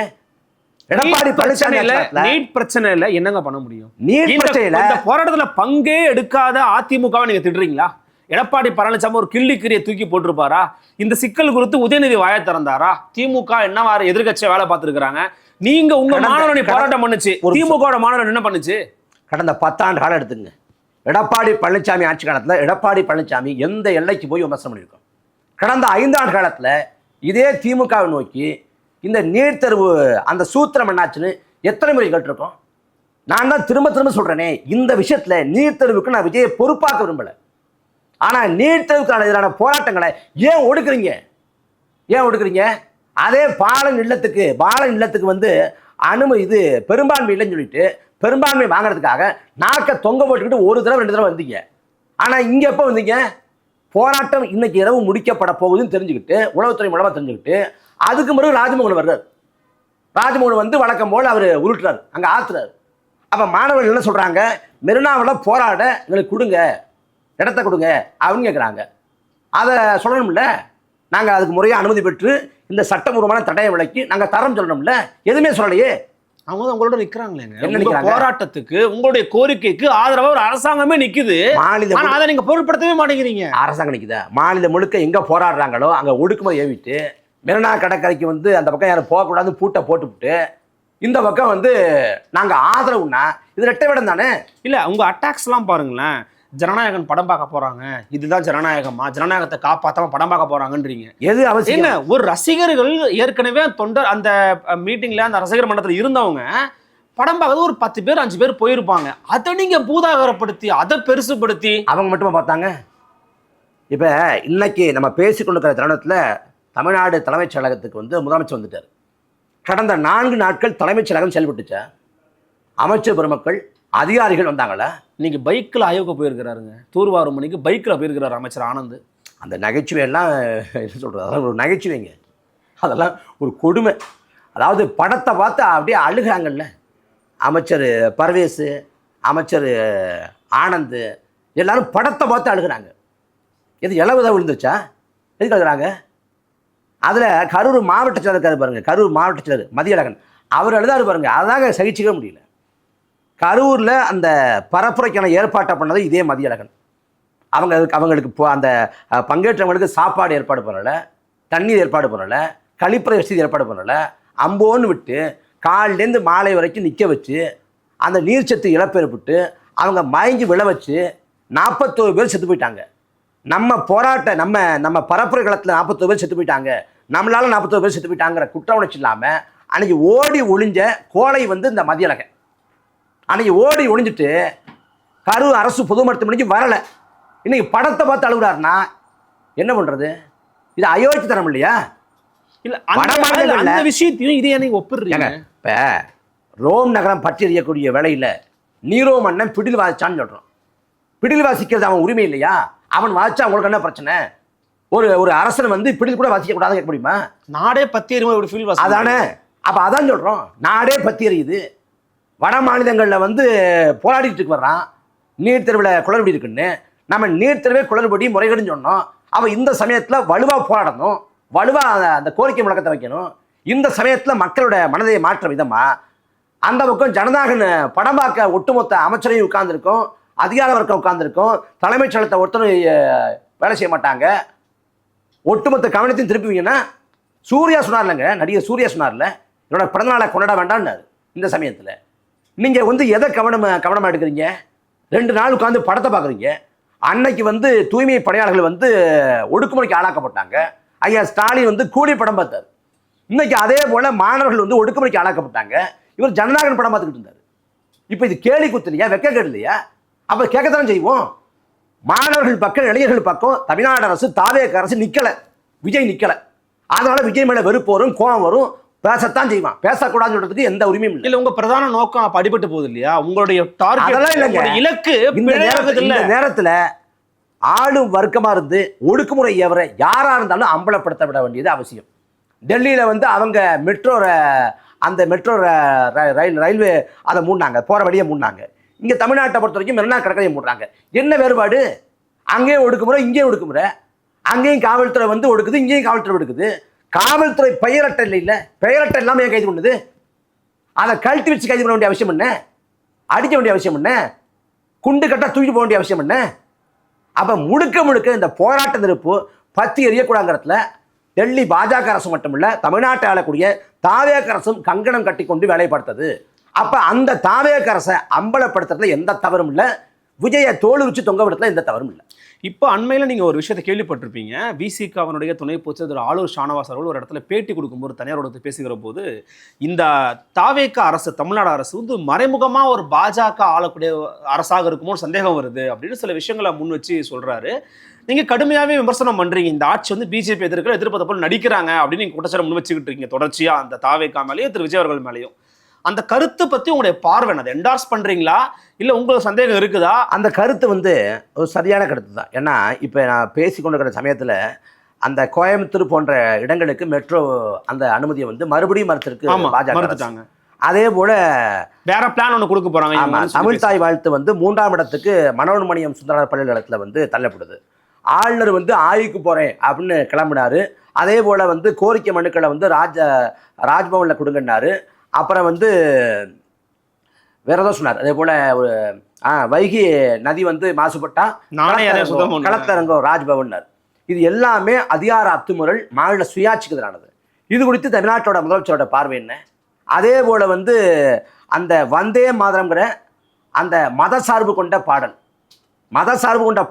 எடப்பாடி பழனிசாமி நீட் பிரச்சனை இல்ல, என்னங்க பண்ண முடியும்? நீட் பிரச்சனையில இந்த போராட்டத்துல பங்கே எடுக்காத அதிமுகவை நீங்க திட்டுறீங்களா? எடப்பாடி பழனிசாமி ஒரு கிள்ளிக்கிரியை தூக்கி போட்டிருப்பாரா? இந்த சிக்கல் குறித்து உதயநிதி வாயை திறந்தாரா? திமுக என்னவாறு எதிர்கட்சியை வேலை பார்த்துருக்காங்க. நீங்க உங்க மாணவனை போராட்டம் பண்ணுச்சு, திமுக மாணவன் என்ன பண்ணுச்சு? கடந்த 10 ஆண்டு காலம் எடுத்துங்க. எடப்பாடி பழனிசாமி ஆட்சி காலத்தில் எடப்பாடி பழனிசாமி எந்த எல்லைக்கு போய் விமர்சனம் பண்ணியிருக்கோம்? கடந்த 5 ஆண்டு காலத்தில் இதே திமுகவை நோக்கி இந்த நீட் தேர்வு அந்த சூத்திரம் என்னாச்சுன்னு எத்தனை முறை கேட்டிருக்கோம்? நான் தான் திரும்ப திரும்ப சொல்றேனே, இந்த விஷயத்துல நீட் தேர்வுக்கு நான் விஜயை பொறுப்பாக்க விரும்பல. ஆனா நீட் தேர்வுக்கான எதிரான போராட்டங்களை ஏன் ஒடுக்குறீங்க? அதே பாலன் இல்லத்துக்கு வந்து அனுமதி இது பெரும்பான்மை இல்லைன்னு சொல்லிட்டு பெரும்பான்மை வாங்குறதுக்காக நாக்க தொங்க போட்டுக்கிட்டு 1 தடவை 2 தடவை வந்தீங்க. ஆனா இங்க எப்ப வந்தீங்க? போராட்டம் இன்னைக்கு இரவு முடிக்கப்பட போகுதுன்னு தெரிஞ்சுக்கிட்டு, உளவுத்துறை மூலமா தெரிஞ்சுக்கிட்டு, அதுக்கு பிறகு ராஜ்மோகன் வர்றாரு. ராஜ்மோகன் வந்து வழக்கம் போல அவர் உருட்டுறாரு, அங்க ஆத்துறாரு. அப்ப மாணவர்கள் என்ன சொல்றாங்க? மெரினாவில் போராட எங்களுக்கு கொடுங்க, இடத்த கொடுங்க அப்படின்னு கேட்குறாங்க. அதை சொல்லணும்ல, நாங்கள் அதுக்கு முறையாக அனுமதி பெற்று இந்த சட்டபூர்வமான தடையை விலக்கி நாங்கள் தரம் சொல்லணும்ல. எதுவுமே சொல்லலையே. அவங்க தான் உங்களோட நிற்கிறாங்களேங்க. போராட்டத்துக்கு, உங்களுடைய கோரிக்கைக்கு ஆதரவா ஒரு அரசாங்கமே நிக்குது. அதை நீங்க பொருட்படுத்தவே மாட்டேங்கிறீங்க. அரசாங்கம் நிக்குதா? மாநிலம் முழுக்க எங்க போராடுறாங்களோ அங்க ஒடுக்குமுறை ஏவிட்டு மெரினா கடற்கரைக்கு வந்து அந்த பக்கம் யாரும் போகக்கூடாது பூட்டை போட்டுவிட்டு இந்த பக்கம் வந்து நாங்க ஆதரவுனா இது ரெட்டை விடம் தானே? இல்ல உங்க அட்டாக்ஸ் எல்லாம் பாருங்களேன். ஜனநாயகன் படம் பார்க்க போறாங்க, இதுதான் ஜனநாயகமா? ஜனநாயகத்தை காப்பாத்தாம படம் பார்க்க போறாங்கன்றீங்க. எது அவசியம்? ஒரு ரசிகர்கள் ஏற்கனவே தொண்டர் அந்த மீட்டிங்ல அந்த ரசிகர் மன்றத்தில் இருந்தவங்க படம் பார்க்கறது ஒரு 10 பேர் 5 பேர் போயிருப்பாங்க. அதை நீங்க பூதாகரப்படுத்தி அதை பெருசுபடுத்தி அவங்க மட்டுமா பார்த்தாங்க? இப்ப இன்னைக்கு நம்ம பேசிக்கொண்டிருக்கிற தருணத்துல தமிழ்நாடு தலைமைச் செயலகத்துக்கு வந்து முதலமைச்சர் வந்துட்டார். கடந்த 4 நாட்கள் தலைமைச் செயலகம் செயல்பட்டுச்சா? அமைச்சர் பெருமக்கள் அதிகாரிகள் வந்தாங்களா? இன்னைக்கு பைக்கில் ஆய்வுக்கு போயிருக்கிறாருங்க. தூர்வாரும் மணிக்கு பைக்கில் போயிருக்கிறார் அமைச்சர் ஆனந்த். அந்த நகைச்சுவையெல்லாம் என்ன சொல்கிறது, அதெல்லாம் ஒரு நகைச்சுவைங்க, அதெல்லாம் ஒரு கொடுமை. அதாவது படத்தை பார்த்து அப்படியே அழுகிறாங்கல்ல. அமைச்சர் பர்வேஸு, அமைச்சர் ஆனந்த் எல்லாரும் படத்தை பார்த்து அழுகிறாங்க. எது இலவுதான் விழுந்துச்சா? எதுக்கு அழுகிறாங்க? அதில் கரூர் மாவட்ட செயலர் இருக்காரு பாருங்க, கரூர் மாவட்ட செயலர் மதியழகன், அவர் எழுதாரு பாருங்க, அதாங்க சகிச்சிக்கவே முடியல. கரூரில் அந்த பரப்புரைக்கான ஏற்பாட்டை பண்ணது இதே மதியழகன். அவங்களுக்கு அந்த பங்கேற்றவங்களுக்கு சாப்பாடு ஏற்பாடு பண்ணலை, தண்ணீர் ஏற்பாடு பண்ணலை, கழிப்பறை வசதி ஏற்பாடு பண்ணலை. அம்போன்னு விட்டு காலிலேருந்து மாலை வரைக்கும் நிற்க வச்சு அந்த நீர்ச்சத்து இழப்பு ஏற்பட்டு அவங்க மயங்கி விழ வச்சு 41 பேர் செத்து போயிட்டாங்க. நம்ம பரப்புரை களத்தில் 41 பேர் செத்து போயிட்டாங்க, நம்மளால 41 பேர் செத்து போயிட்டாங்கிற குற்ற உணர்ச்சி இல்லாமல் அன்னைக்கு ஓடி ஒளிஞ்ச கோலை வந்து இந்த மதியழகன். அன்னைக்கு ஓடி ஒளிஞ்சிட்டு கரூர் அரசு பொது மருத்துவமனைக்கு வரலை. இன்னைக்கு படத்தை பார்த்து அழுகுறாருன்னா என்ன பண்றது? இது அயோக்கியத்தனம் இல்லையா? இல்ல அந்த விஷயத்தையும் இதே நீங்க ஒப்பிடுறீங்க. இப்ப ரோம் நகரம் பற்றி எறியக்கூடிய வேலையில நீரோ மன்னன் பிடில் வாசிச்சான்னு சொல்றோம். பிடில் வாசிக்கிறது அவன் உரிமை இல்லையா? அவன் வாசிச்சா அவங்களுக்கு என்ன பிரச்சனை? ஒரு அரசன் வந்து இப்படி கூட வசிக்க கூடாது கேட்க முடியுமா? நாடே பத்தி எரியுமா ஒரு ஃபீல் அதானே. அப்ப அதான் சொல்றோம், நாடே பத்தி எரியுது. வட மாநிலங்களில் வந்து போராடிட்டு வர்றான் நீட் தேர்வில் குளறுபடி இருக்குன்னு. நம்ம நீட் தேர்வே குளறுபடி முறைகேடுன்னு சொன்னோம். அவன் இந்த சமயத்தில் வலுவாக போராடணும், வலுவாக அந்த கோரிக்கை முழக்கத்தை வைக்கணும். இந்த சமயத்தில் மக்களோட மனதை மாற்ற விதமா அந்த பக்கம் ஜனநாயகன் படம் பார்க்க ஒட்டுமொத்த அமைச்சரையும் உட்கார்ந்துருக்கும், அதிகார வர்க்கம் உட்கார்ந்துருக்கும், தலைமைச் செயலத்தை ஒருத்தரும் வேலை செய்ய மாட்டாங்க. ஒட்டுமொத்த கவனத்தையும் திருப்புவீங்கன்னா, சூர்யா சொன்னார்லங்க, நடிகர் சூர்யா சொன்னார்ல, என்னோட பிறந்தநாளை கொண்டாட வேண்டாம்னாரு. இந்த சமயத்தில் நீங்கள் வந்து எதை கவனமாக எடுக்கிறீங்க? 2 நாள் உட்காந்து படத்தை பார்க்குறீங்க. அன்னைக்கு வந்து தூய்மை பணியாளர்கள் வந்து ஒடுக்குமுறைக்கு ஆளாக்கப்பட்டாங்க. ஐயா ஸ்டாலின் வந்து கூலி படம் பார்த்தார். இன்னைக்கு அதே போல மாணவர்கள் வந்து ஒடுக்குமுறைக்கு ஆளாக்கப்பட்டாங்க. இவர் ஜனநாயகன் படம் பார்த்துக்கிட்டு இருந்தார். இப்போ இது கேலி குத்து இல்லையா, வெக்கக்கேடு இல்லையா? அப்போ கேட்கத்தானே செய்வோம். மாணவர்கள் பக்கம், இளைஞர்கள் பக்கம் தமிழ்நாடு அரசு, தாவேக அரசு நிற்கலை, விஜய் நிற்கலை. அதனால விஜய் மேலே வெறுப்பு வரும், கோபம் வரும், பேசத்தான் செய்வான். பேசக்கூடாதுன்னு சொல்றதுக்கு எந்த உரிமையும் இல்லை. இல்ல உங்க பிரதான நோக்கம் அப்ப அடிபட்டு போகுது இல்லையா? உங்களுடைய அதெல்லாம் இல்லைங்க. இலக்கு இந்த நேரத்தில் ஆளும் வர்க்கமா இருந்து ஒடுக்குமுறை எவரை யாரா இருந்தாலும் அம்பலப்படுத்த விட வேண்டியது அவசியம். டெல்லியில வந்து அவங்க அந்த மெட்ரோ ரயில்வே அதை மூடினாங்க, போற வழியை மூடினாங்க. இங்க தமிழ்நாட்டை பொறுத்த வரைக்கும் மெரினா கடற்கரையை மூடுறாங்க. என்ன வேறுபாடு? அங்கேயும் ஒடுக்குமுறை, இங்கேயும் ஒடுக்குமுறை. அங்கேயும் காவல்துறை வந்து ஒடுக்குது, இங்கேயும் காவல்துறை ஒடுக்குது. காவல்துறை பெயரட்டை இல்லை, பெயரட்டை இல்லாம ஏன் கைது பண்ணுது? அதை கழட்டி வச்சு கைது பண்ண வேண்டிய அவசியம் என்ன? அடிக்க வேண்டிய அவசியம் என்ன? குண்டு கட்டா தூக்கி போக வேண்டிய அவசியம் என்ன? அப்ப முழுக்க இந்த போராட்ட நெருப்பு பத்தி எரியக்கூடாங்கிறதுல டெல்லி பாஜக அரசு மட்டுமில்ல, தமிழ்நாட்டை ஆளக்கூடிய தாவேக அரசும் கங்கணம் கட்டி கொண்டு வேலை பார்த்தது. அப்ப அந்த தாவேக அரசை அம்பலப்படுத்துறதுல எந்த தவறும் இல்லை, விஜயை தோல் வச்சு தொங்க விடத்துல எந்த தவறும் இல்லை. இப்போ அண்மையில் நீங்கள் ஒரு விஷயத்தை கேள்விப்பட்டிருப்பீங்க. விசிகாவினுடைய துணை பொதுச்செயலாளர் ஆளூர் ஷானவாஸ் அவர்கள் ஒரு இடத்துல பேட்டி கொடுக்கும்போது, தனியாரோட பேசுகிற போது, இந்த தாவேக அரசு, தமிழ்நாடு அரசு வந்து மறைமுகமாக ஒரு பாஜக ஆளக்கூடிய அரசாக இருக்குமோ சந்தேகம் வருது அப்படின்னு சில விஷயங்களை முன் வச்சு சொல்கிறாரு. நீங்கள் கடுமையாகவே விமர்சனம் பண்ணுறீங்க. இந்த ஆட்சி வந்து பிஜேபி எதிர்ப்பதை போல் நடிக்கிறாங்க அப்படின்னு நீங்கள் குற்றச்சாட்டு முன் வச்சுக்கிட்டு இருக்கீங்க தொடர்ச்சியாக, அந்த தாவேகா மேலேயும் திரு விஜய் அவர்கள் மேலேயும். அந்த கருத்தை பற்றி உங்களுடைய பார்வை அதை என்டார்ஸ் பண்ணுறீங்களா, இல்லை உங்களுக்கு சந்தேகம் இருக்குதா? அந்த கருத்து வந்து ஒரு சரியான கருத்து தான். ஏன்னா இப்போ நான் பேசி கொண்டிருக்கிற சமயத்தில் அந்த கோயம்புத்தூர் போன்ற இடங்களுக்கு மெட்ரோ அந்த அனுமதியை வந்து மறுபடியும் மறுத்திருக்கு பாஜக. அதே போல வேற பிளான் ஒன்று கொடுக்க போறாங்க. தமிழ் தாய் வாழ்த்து வந்து 3ஆம் இடத்துக்கு மனோன்மணியம் சுந்தரர் பல்கலைக்கழகத்தில் வந்து தள்ளப்படுது. ஆளுநர் வந்து ஆய்வுக்கு போறேன் அப்படின்னு கிளம்பினாரு. அதே போல வந்து கோரிக்கை மனுக்களை வந்து ராஜ்பவனில் கொடுங்கன்னாரு. அப்புறம் வந்து வேற ஏதோ சொன்னார். அதே போல ஒரு வைகை நதி வந்து மாசுபட்டா களத்தரங்கம் ராஜ்பவன்னார். இது எல்லாமே அதிகார அத்துமுறல், மாநில சுயாட்சிக்கு எதிரானது. இது குறித்து தமிழ்நாட்டோட முதலமைச்சரோட பார்வை என்ன? அதே போல வந்து அந்த வந்தே மாதரம்ங்கிற அந்த மதசார்பு கொண்ட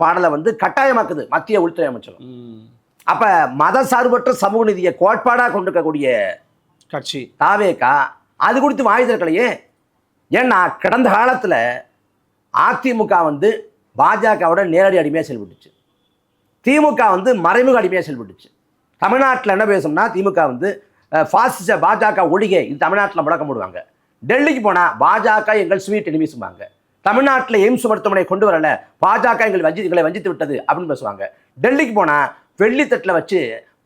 பாடலை வந்து கட்டாயமாக்குது மத்திய உள்துறை அமைச்சர். அப்ப மதசார்பற்ற சமூக நீதியை கோட்பாடாக கொண்டிருக்கக்கூடிய கட்சி தாவேகா அது குறித்து வாய் திறக்கலையே. ஏன்னா கடந்த காலத்தில் அதிமுக வந்து பாஜகவோட நேரடி அடிமையாக செயல்பட்டுச்சு, திமுக வந்து மறைமுக அடிமையாக செயல்பட்டுச்சு. தமிழ்நாட்டில் என்ன பேசணும்னா, திமுக வந்து பாசிச பாஜக ஒழிகை இது தமிழ்நாட்டில் முழக்கம் போடுவாங்க. டெல்லிக்கு போனால் பாஜக எங்கள் ஸ்வீட் எனிமீஸுவாங்க. தமிழ்நாட்டில் எய்ம்ஸ் மருத்துவமனை கொண்டு வரல, பாஜக எங்களை வஞ்சித்து விட்டது அப்படின்னு பேசுவாங்க. டெல்லிக்கு போனால் வெள்ளித்தட்டில் வச்சு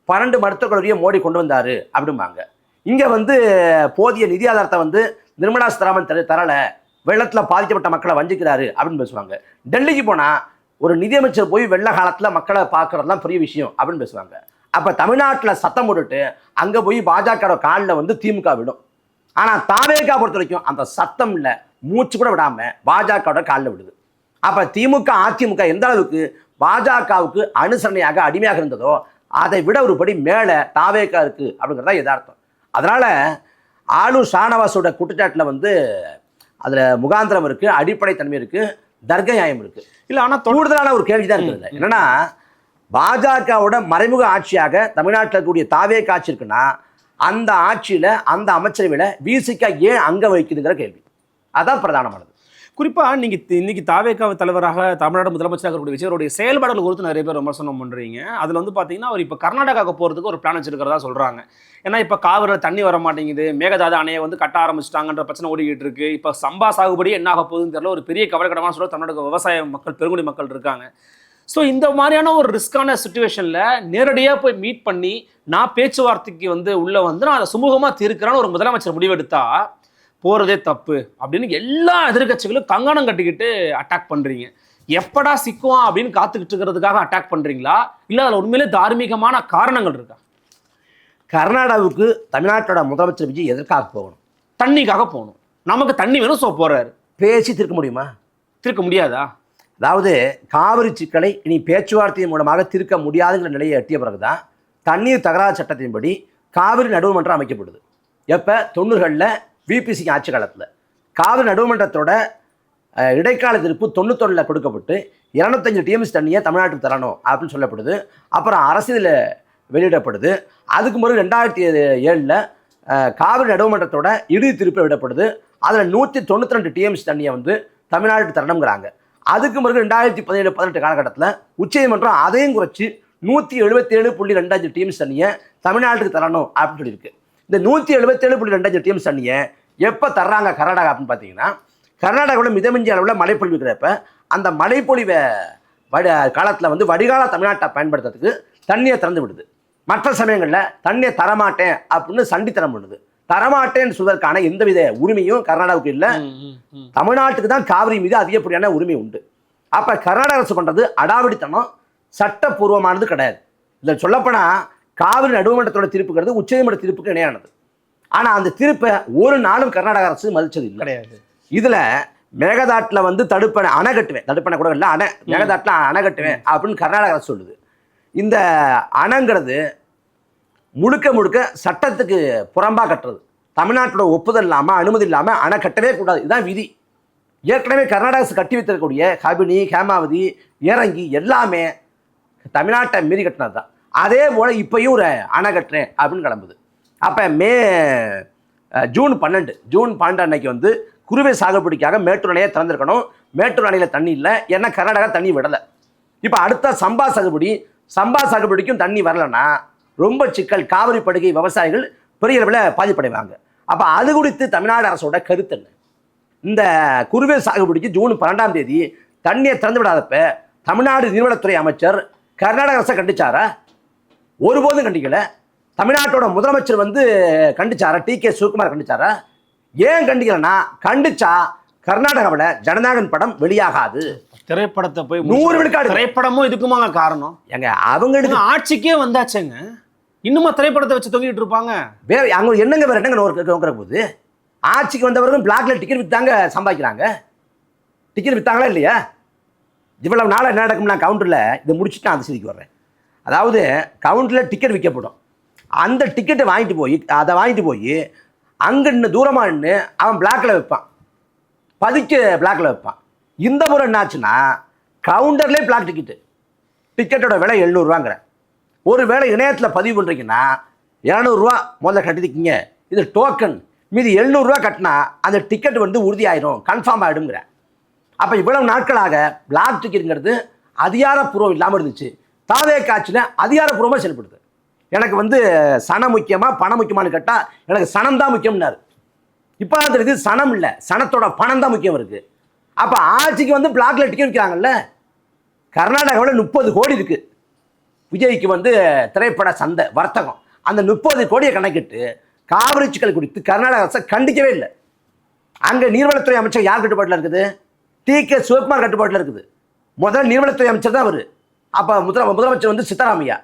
12 மருத்துவக் கல்லூரியை மோடி கொண்டு வந்தார் அப்படிம்பாங்க. இங்கே வந்து போதிய நிதி ஆதாரத்தை வந்து நிர்மலா சீதாராமன் தரல, வெள்ளத்தில் பாதிக்கப்பட்ட மக்களை வஞ்சிக்கிறாரு அப்படின்னு பேசுவாங்க. டெல்லிக்கு போனால் ஒரு நிதியமைச்சர் போய் வெள்ள காலத்தில் மக்களை பார்க்கறதுலாம் பெரிய விஷயம் அப்படின்னு பேசுவாங்க. அப்போ தமிழ்நாட்டில் சத்தம் போட்டுட்டு அங்கே போய் பாஜக காலில் வந்து திமுக விடும். ஆனால் தாவேகா பொறுத்த வரைக்கும் அந்த சத்தம் இல்லை, மூச்சு கூட விடாமல் பாஜகவோட காலில் விடுது. அப்போ திமுக அதிமுக எந்த அளவுக்கு பாஜகவுக்கு அனுசரணையாக அடிமையாக இருந்ததோ அதை விட ஒரு படி மேலே தாவேகா இருக்கு அப்படிங்கிறதா யதார்த்தம். அதனால ஆளூர் ஷானவாஸோட குற்றச்சாட்டில் வந்து அதில் முகாந்திரம் இருக்கு, அடிப்படை தன்மை இருக்கு, தர்க்க நியாயம் இருக்கு. இல்லை ஆனால் கூடுதலான ஒரு கேள்வி தான் இருக்குது. என்னன்னா, பாஜகவோட மறைமுக ஆட்சியாக தமிழ்நாட்டில் இருக்கக்கூடிய தாவேகா ஆட்சி இருக்குன்னா அந்த ஆட்சியில் அந்த அமைச்சரவையில் விசிக ஏன் அங்க வைக்குதுங்கிற கேள்வி அதான் பிரதானமானது. குறிப்பாக நீங்கள் இன்னைக்கு தாவேகா தலைவராக தமிழ்நாடு முதலமைச்சராக இருக்கக்கூடிய விஜயருடைய செயல்பாடுகள் குறித்து நிறைய பேர் விமர்சனம் பண்ணுறீங்க. அதில் வந்து பார்த்தீங்கன்னா, அவர் இப்போ கர்நாடகாவுக்கு போகிறதுக்கு ஒரு பிளான் வச்சிருக்கிறதா சொல்கிறாங்க. ஏன்னா இப்போ காவிரியில் தண்ணி வர மாட்டேங்குது, மேகதாது அணையை வந்து கட்ட ஆரம்பிச்சிட்டாங்கன்ற பிரச்சனை ஓடிக்கிட்டு இருக்கு. இப்போ சம்பா சாகுபடி என்ன ஆக போகுதுன்னு தெரியல, ஒரு பெரிய கவலைக்கிடமான சொல்ல தமிழ்நாடு விவசாய மக்கள், பெருங்குடி மக்கள் இருக்காங்க. ஸோ இந்த மாதிரியான ஒரு ரிஸ்கான சுச்சுவேஷன்ல நேரடியாக போய் மீட் பண்ணி நான் பேச்சுவார்த்தைக்கு உள்ள நான் அதை சுமூகமாக தீர்க்கிறான்னு ஒரு முதலமைச்சர் முடிவெடுத்தா போறதே தப்பு அப்படின்னு எல்லா எதிர்கட்சிகளும் கங்கணம் கட்டிக்கிட்டு அட்டாக் பண்றீங்க. எப்படா சிக்குவான் அப்படின்னு காத்துக்கிட்டு இருக்கிறதுக்காக அட்டாக் பண்றீங்களா, இல்லை அதில் உண்மையிலே தார்மீகமான காரணங்கள் இருக்கா? கர்நாடகாவுக்கு தமிழ்நாட்டோட முதலமைச்சர் விஜய் எதற்காக போகணும்? தண்ணிக்காக போகணும். நமக்கு தண்ணி வேணும், ஸோ போறாரு. பேசி தீர்க்க முடியுமா? தீர்க்க முடியாதா? அதாவது காவிரி சிக்கலை இனி பேச்சுவார்த்தையின் மூலமாக தீர்க்க முடியாதுங்கிற நிலையை எட்டிய பிறகுதான் தண்ணீர் தகராறு சட்டத்தின்படி காவிரி நடுவர்மன்றம் அமைக்கப்படுது. எப்போ? 90களில் விபிசிக்கு ஆட்சி காலத்தில் காவிரி நடுவர்மன்றத்தோட இடைக்கால தீர்ப்பு 91 கொடுக்கப்பட்டு 205 டிஎம்சி தண்ணியை தமிழ்நாட்டுக்கு தரணும் அப்படின்னு சொல்லப்படுது. அப்புறம் அரசியலில் வெளியிடப்படுது. அதுக்கு முறை 2007 காவிரி நடுவர்மன்றத்தோட இறுதி தீர்ப்பு விடப்படுது. அதில் 192 டிஎம்சி தண்ணியை தமிழ்நாட்டுக்கு தரணுங்கிறாங்க. அதுக்கு பிறகு 2017-18 காலகட்டத்தில் உச்சநீதிமன்றம் அதையும் குறைச்சி 177.25 டிஎம்சி தண்ணியை தமிழ்நாட்டுக்கு தரணும் அப்படின்னு சொல்லியிருக்கு. இந்த 177.25 டிஎம்சி தண்ணியை எப்போ தர்றாங்க கர்நாடகா அப்படின்னு பார்த்தீங்கன்னா, கர்நாடகாவோட மிதமிஞ்சி அளவில் மழைப்பொழிவு இருக்கிறப்ப அந்த மழைப்பொழிவை காலத்தில் வடிகால தமிழ்நாட்டை பயன்படுத்துறதுக்கு தண்ணியை திறந்து விடுது. மற்ற சமயங்களில் தண்ணியை தரமாட்டேன் அப்படின்னு சண்டித்தனம் பண்ணுது. தரமாட்டேன்னு சொல்வதற்கான எந்தவித உரிமையும் கர்நாடகாவுக்கு இல்லை. தமிழ்நாட்டுக்கு தான் காவிரி மீது அதிகப்படியான உரிமை உண்டு. அப்போ கர்நாடக அரசு பண்ணுறது அடாவடித்தனம், சட்டப்பூர்வமானது கிடையாது. இதில் சொல்லப்போனால் காவிரி நடுவர்மன்றத்தோட தீர்ப்புங்கிறது உச்சநீதிமன்ற தீர்ப்புக்கு இணையானது. ஆனால் அந்த தீர்ப்பை ஒரு நாளும் கர்நாடக அரசு மதிச்சது இல்லை, கிடையாது. இதில் மேகதாட்டில் தடுப்பணை அணை கட்டுவேன், தடுப்பணை கூட இல்லை, அணை மேகதாட்டில் அணை கட்டுவேன் அப்படின்னு கர்நாடக அரசு சொல்லுது. இந்த அணைங்கிறது முழுக்க முழுக்க சட்டத்துக்கு புறம்பாக கட்டுறது. தமிழ்நாட்டோட ஒப்புதல் இல்லாமல் அனுமதி இல்லாமல் அணை கட்டவே கூடாது, இதுதான் விதி. ஏற்கனவே கர்நாடக அரசு கட்டி வைத்திருக்கக்கூடிய கபினி, ஹேமாவதி, ஏரங்கி எல்லாமே தமிழ்நாட்டை மீறி கட்டினது தான். அதே போல் இப்போயும் ஒரு அணை கட்டுறேன் அப்படின்னு கிளம்புது. அப்போ ஜூன் 12 அன்னைக்கு குறுவை சாகுபடிக்காக மேட்டூர் அணையை திறந்திருக்கணும். மேட்டூர் அணையில் தண்ணி இல்லை, ஏன்னா கர்நாடகா தண்ணி விடலை. இப்போ அடுத்த சம்பா சாகுபடிக்கும் தண்ணி வரலைன்னா ரொம்ப சிக்கல். காவிரி படுகை விவசாயிகள் பெரிய அளவில் பாதிப்படைவாங்க. அப்போ அது குறித்து தமிழ்நாடு அரசோட கருத்து என்ன? இந்த குறுவை சாகுபடிக்கு ஜூன் 12 தண்ணியை திறந்து விடாதப்ப தமிழ்நாடு நீர்வளத்துறை அமைச்சர் கர்நாடக அரசை கண்டிச்சாரா? ஒருபோதும் கண்டிக்கலை. தமிழ்நாட்டோட முதலமைச்சர் கண்டிச்சாரா? டிகே சிவகுமார் கண்டிச்சாரா? ஏன் கண்டிக்கலன்னா, கண்டிச்சா கர்நாடகாவில் ஜனநாயகன் படம் வெளியாகாது. திரைப்படத்தை போய் 100 விழுக்காடு திரைப்படமும் இதுக்குமாங்க காரணம். எங்க அவங்க ஆட்சிக்கே வந்தாச்சுங்க, இன்னுமா திரைப்படத்தை வச்சு தொங்கிட்டு இருப்பாங்க? வேற அங்க என்னங்க வேற என்னங்க நோக்கிற போது ஆட்சிக்கு வந்தவர்களும் பிளாக்ல டிக்கெட் வித்தாங்க சம்பாதிக்கிறாங்க. டிக்கெட் வித்தாங்களா இல்லையா? இவ்வளவு நாள் என்ன நடக்கும்னா, கவுண்டரில் இதை முடிச்சுட்டு நான் அந்த செய்திக்கு வர்றேன். அதாவது கவுண்டரில் டிக்கெட் விற்கப்படும். அந்த டிக்கெட்டை வாங்கிட்டு போய் அங்கே இன்னும் தூரமாக நின்று அவன் பிளாக்ல வைப்பான், பதிக்கு பிளாக்ல வைப்பான். இந்த முறை என்னாச்சுன்னா, கவுண்டர்லேயே பிளாக் டிக்கெட்டோட விலை 700 ஒரு வேளை இணையத்தில் பதிவு பண்ணுறீங்கன்னா 200 முதல்ல கட்டிருக்கீங்க, இது டோக்கன், மீதி 700 கட்டினா அந்த டிக்கெட் உறுதியாயிரும், கன்ஃபார்ம் ஆகிடுங்கிற. அப்போ இவ்வளவு நாட்களாக பிளாக் டிக்கெட்டுங்கிறது அதிகாரப்பூர்வம் இல்லாமல் இருந்துச்சு. தாவே காட்சியில் அதிகாரப்பூர்வமாக செயல்படுது. எனக்கு சனம் முக்கியமா பணம் முக்கியமானு கேட்டால் எனக்கு சனம் தான் முக்கியம்னாரு. இப்போ தெரியுது சனம் இல்லை, சனத்தோட பணம் தான் முக்கியம் இருக்குது. அப்போ ஆட்சிக்கு பிளாக்ல டிக்கெட் விற்கிறாங்கல்ல. கர்நாடகாவில் 30 கோடி இருக்குது விஜய்க்கு திரைப்பட சந்தை வர்த்தகம். அந்த 30 கோடியை கணக்கிட்டு காவிரி சிக்கல் குறித்து கர்நாடக அரசை கண்டிக்கவே இல்லை. அங்கே நீர்வளத்துறை அமைச்சர் யார் கட்டுப்பாட்டில் இருக்குது? டிகே சிவகுமார் கட்டுப்பாட்டில் இருக்குது. முதல் நீர்வளத்துறை அமைச்சர் தான் அவர். அப்போ முதலமைச்சர் சித்தராமையா.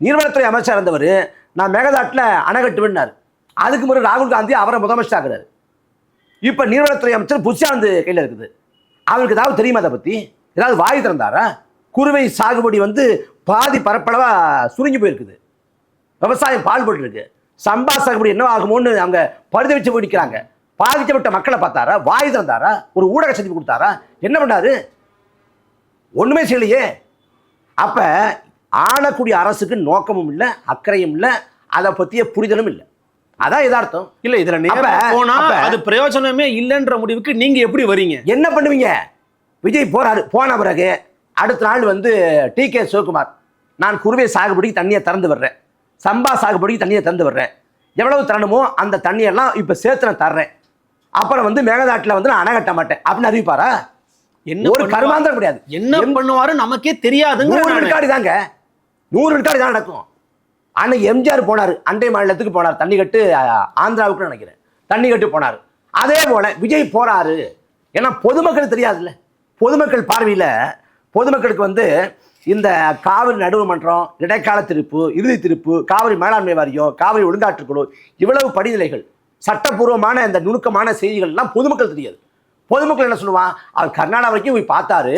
நீர்வளத்துறை அமைச்சர் இருந்தவர் நான் மேகதாட்டில் அணை கட்டுவேன்னார். அதுக்கு முறை ராகுல் காந்தி அவரை முதலமைச்சர் ஆகிறார். இப்போ நீர்வளத்துறை அமைச்சர் புஷாந்த் கையில் இருக்குது. அவருக்கு ஏதாவது தெரியுமா அதை பற்றி? ஏதாவது வாய் திறந்தாரா? குறுவை சாகுபடி பாதி பரப்பளவாக சுருங்கி போயிருக்குது, விவசாயம் பால்பட்டு இருக்கு. சம்பா சாகுபடி என்ன ஆகுமோன்னு அவங்க பழுத வச்சு போயிக்கிறாங்க. பாதிக்கப்பட்ட மக்களை பார்த்தாரா? வாய் திறந்தாரா? ஒரு ஊடக சந்திப்பு கொடுத்தாரா? என்ன பண்ணாரு? ஒன்றுமே செய்யலையே. அப்போ ஆளக்கூடிய அரசுக்கு நோக்கமும் இல்லை, அக்கறையும் இல்லை, அதை பற்றிய புரிதலும் இல்லை. அதான் யதார்த்தம். இல்லை, இதில் போனா அது பிரயோஜனமே இல்லைன்ற முடிவுக்கு நீங்கள் எப்படி வரீங்க? என்ன பண்ணுவீங்க? விஜய் போறாரு, போன பிறகு அடுத்த நாள் டிகே சிவகுமார் நான் குறுவை சாகுபடிக்கு தண்ணியை திறந்து வர்றேன், சம்பா சாகுபடிக்கு தண்ணியை திறந்து வர்றேன், எவ்வளவு தரணுமோ அந்த தண்ணியெல்லாம் இப்போ சேர்த்து நான் தர்றேன், அப்புறம் மேகதாட்டில் நான் அணை கட்ட மாட்டேன் அப்படின்னு அறிவிப்பாரா? ஒரு கருமாந்திரம் கிடையாது. என்ன பண்ணுவாரு நமக்கே தெரியாதுங்க. 100 விழுக்காடு தாங்க, 100 விழுக்காடு தான் நடக்கும். அன்னைக்கு எம்ஜிஆர் போனார், அண்டை மாநிலத்துக்கு போனார், தண்ணி கட்டு ஆந்திராவுக்கு நினைக்கிறேன், தண்ணி கட்டு போனார். அதே போல விஜய் போறாரு. ஏன்னா பொதுமக்கள் தெரியாதுல்ல, பொதுமக்கள் பார்வையில் பொதுமக்களுக்கு வந்து இந்த காவிரி நடுவர்மன்றம், இடைக்கால திருப்பு, இறுதி திருப்பு, காவிரி மேலாண்மை வாரியம், காவிரி ஒழுங்காற்றுக்குழு, இவ்வளவு படிநிலைகள், சட்டப்பூர்வமான இந்த நுணுக்கமான செய்திகள்லாம் பொதுமக்கள் தெரியாது. பொதுமக்கள் என்ன சொல்லுவான், அவர் கர்நாடகா வரைக்கும் போய் பார்த்தாரு,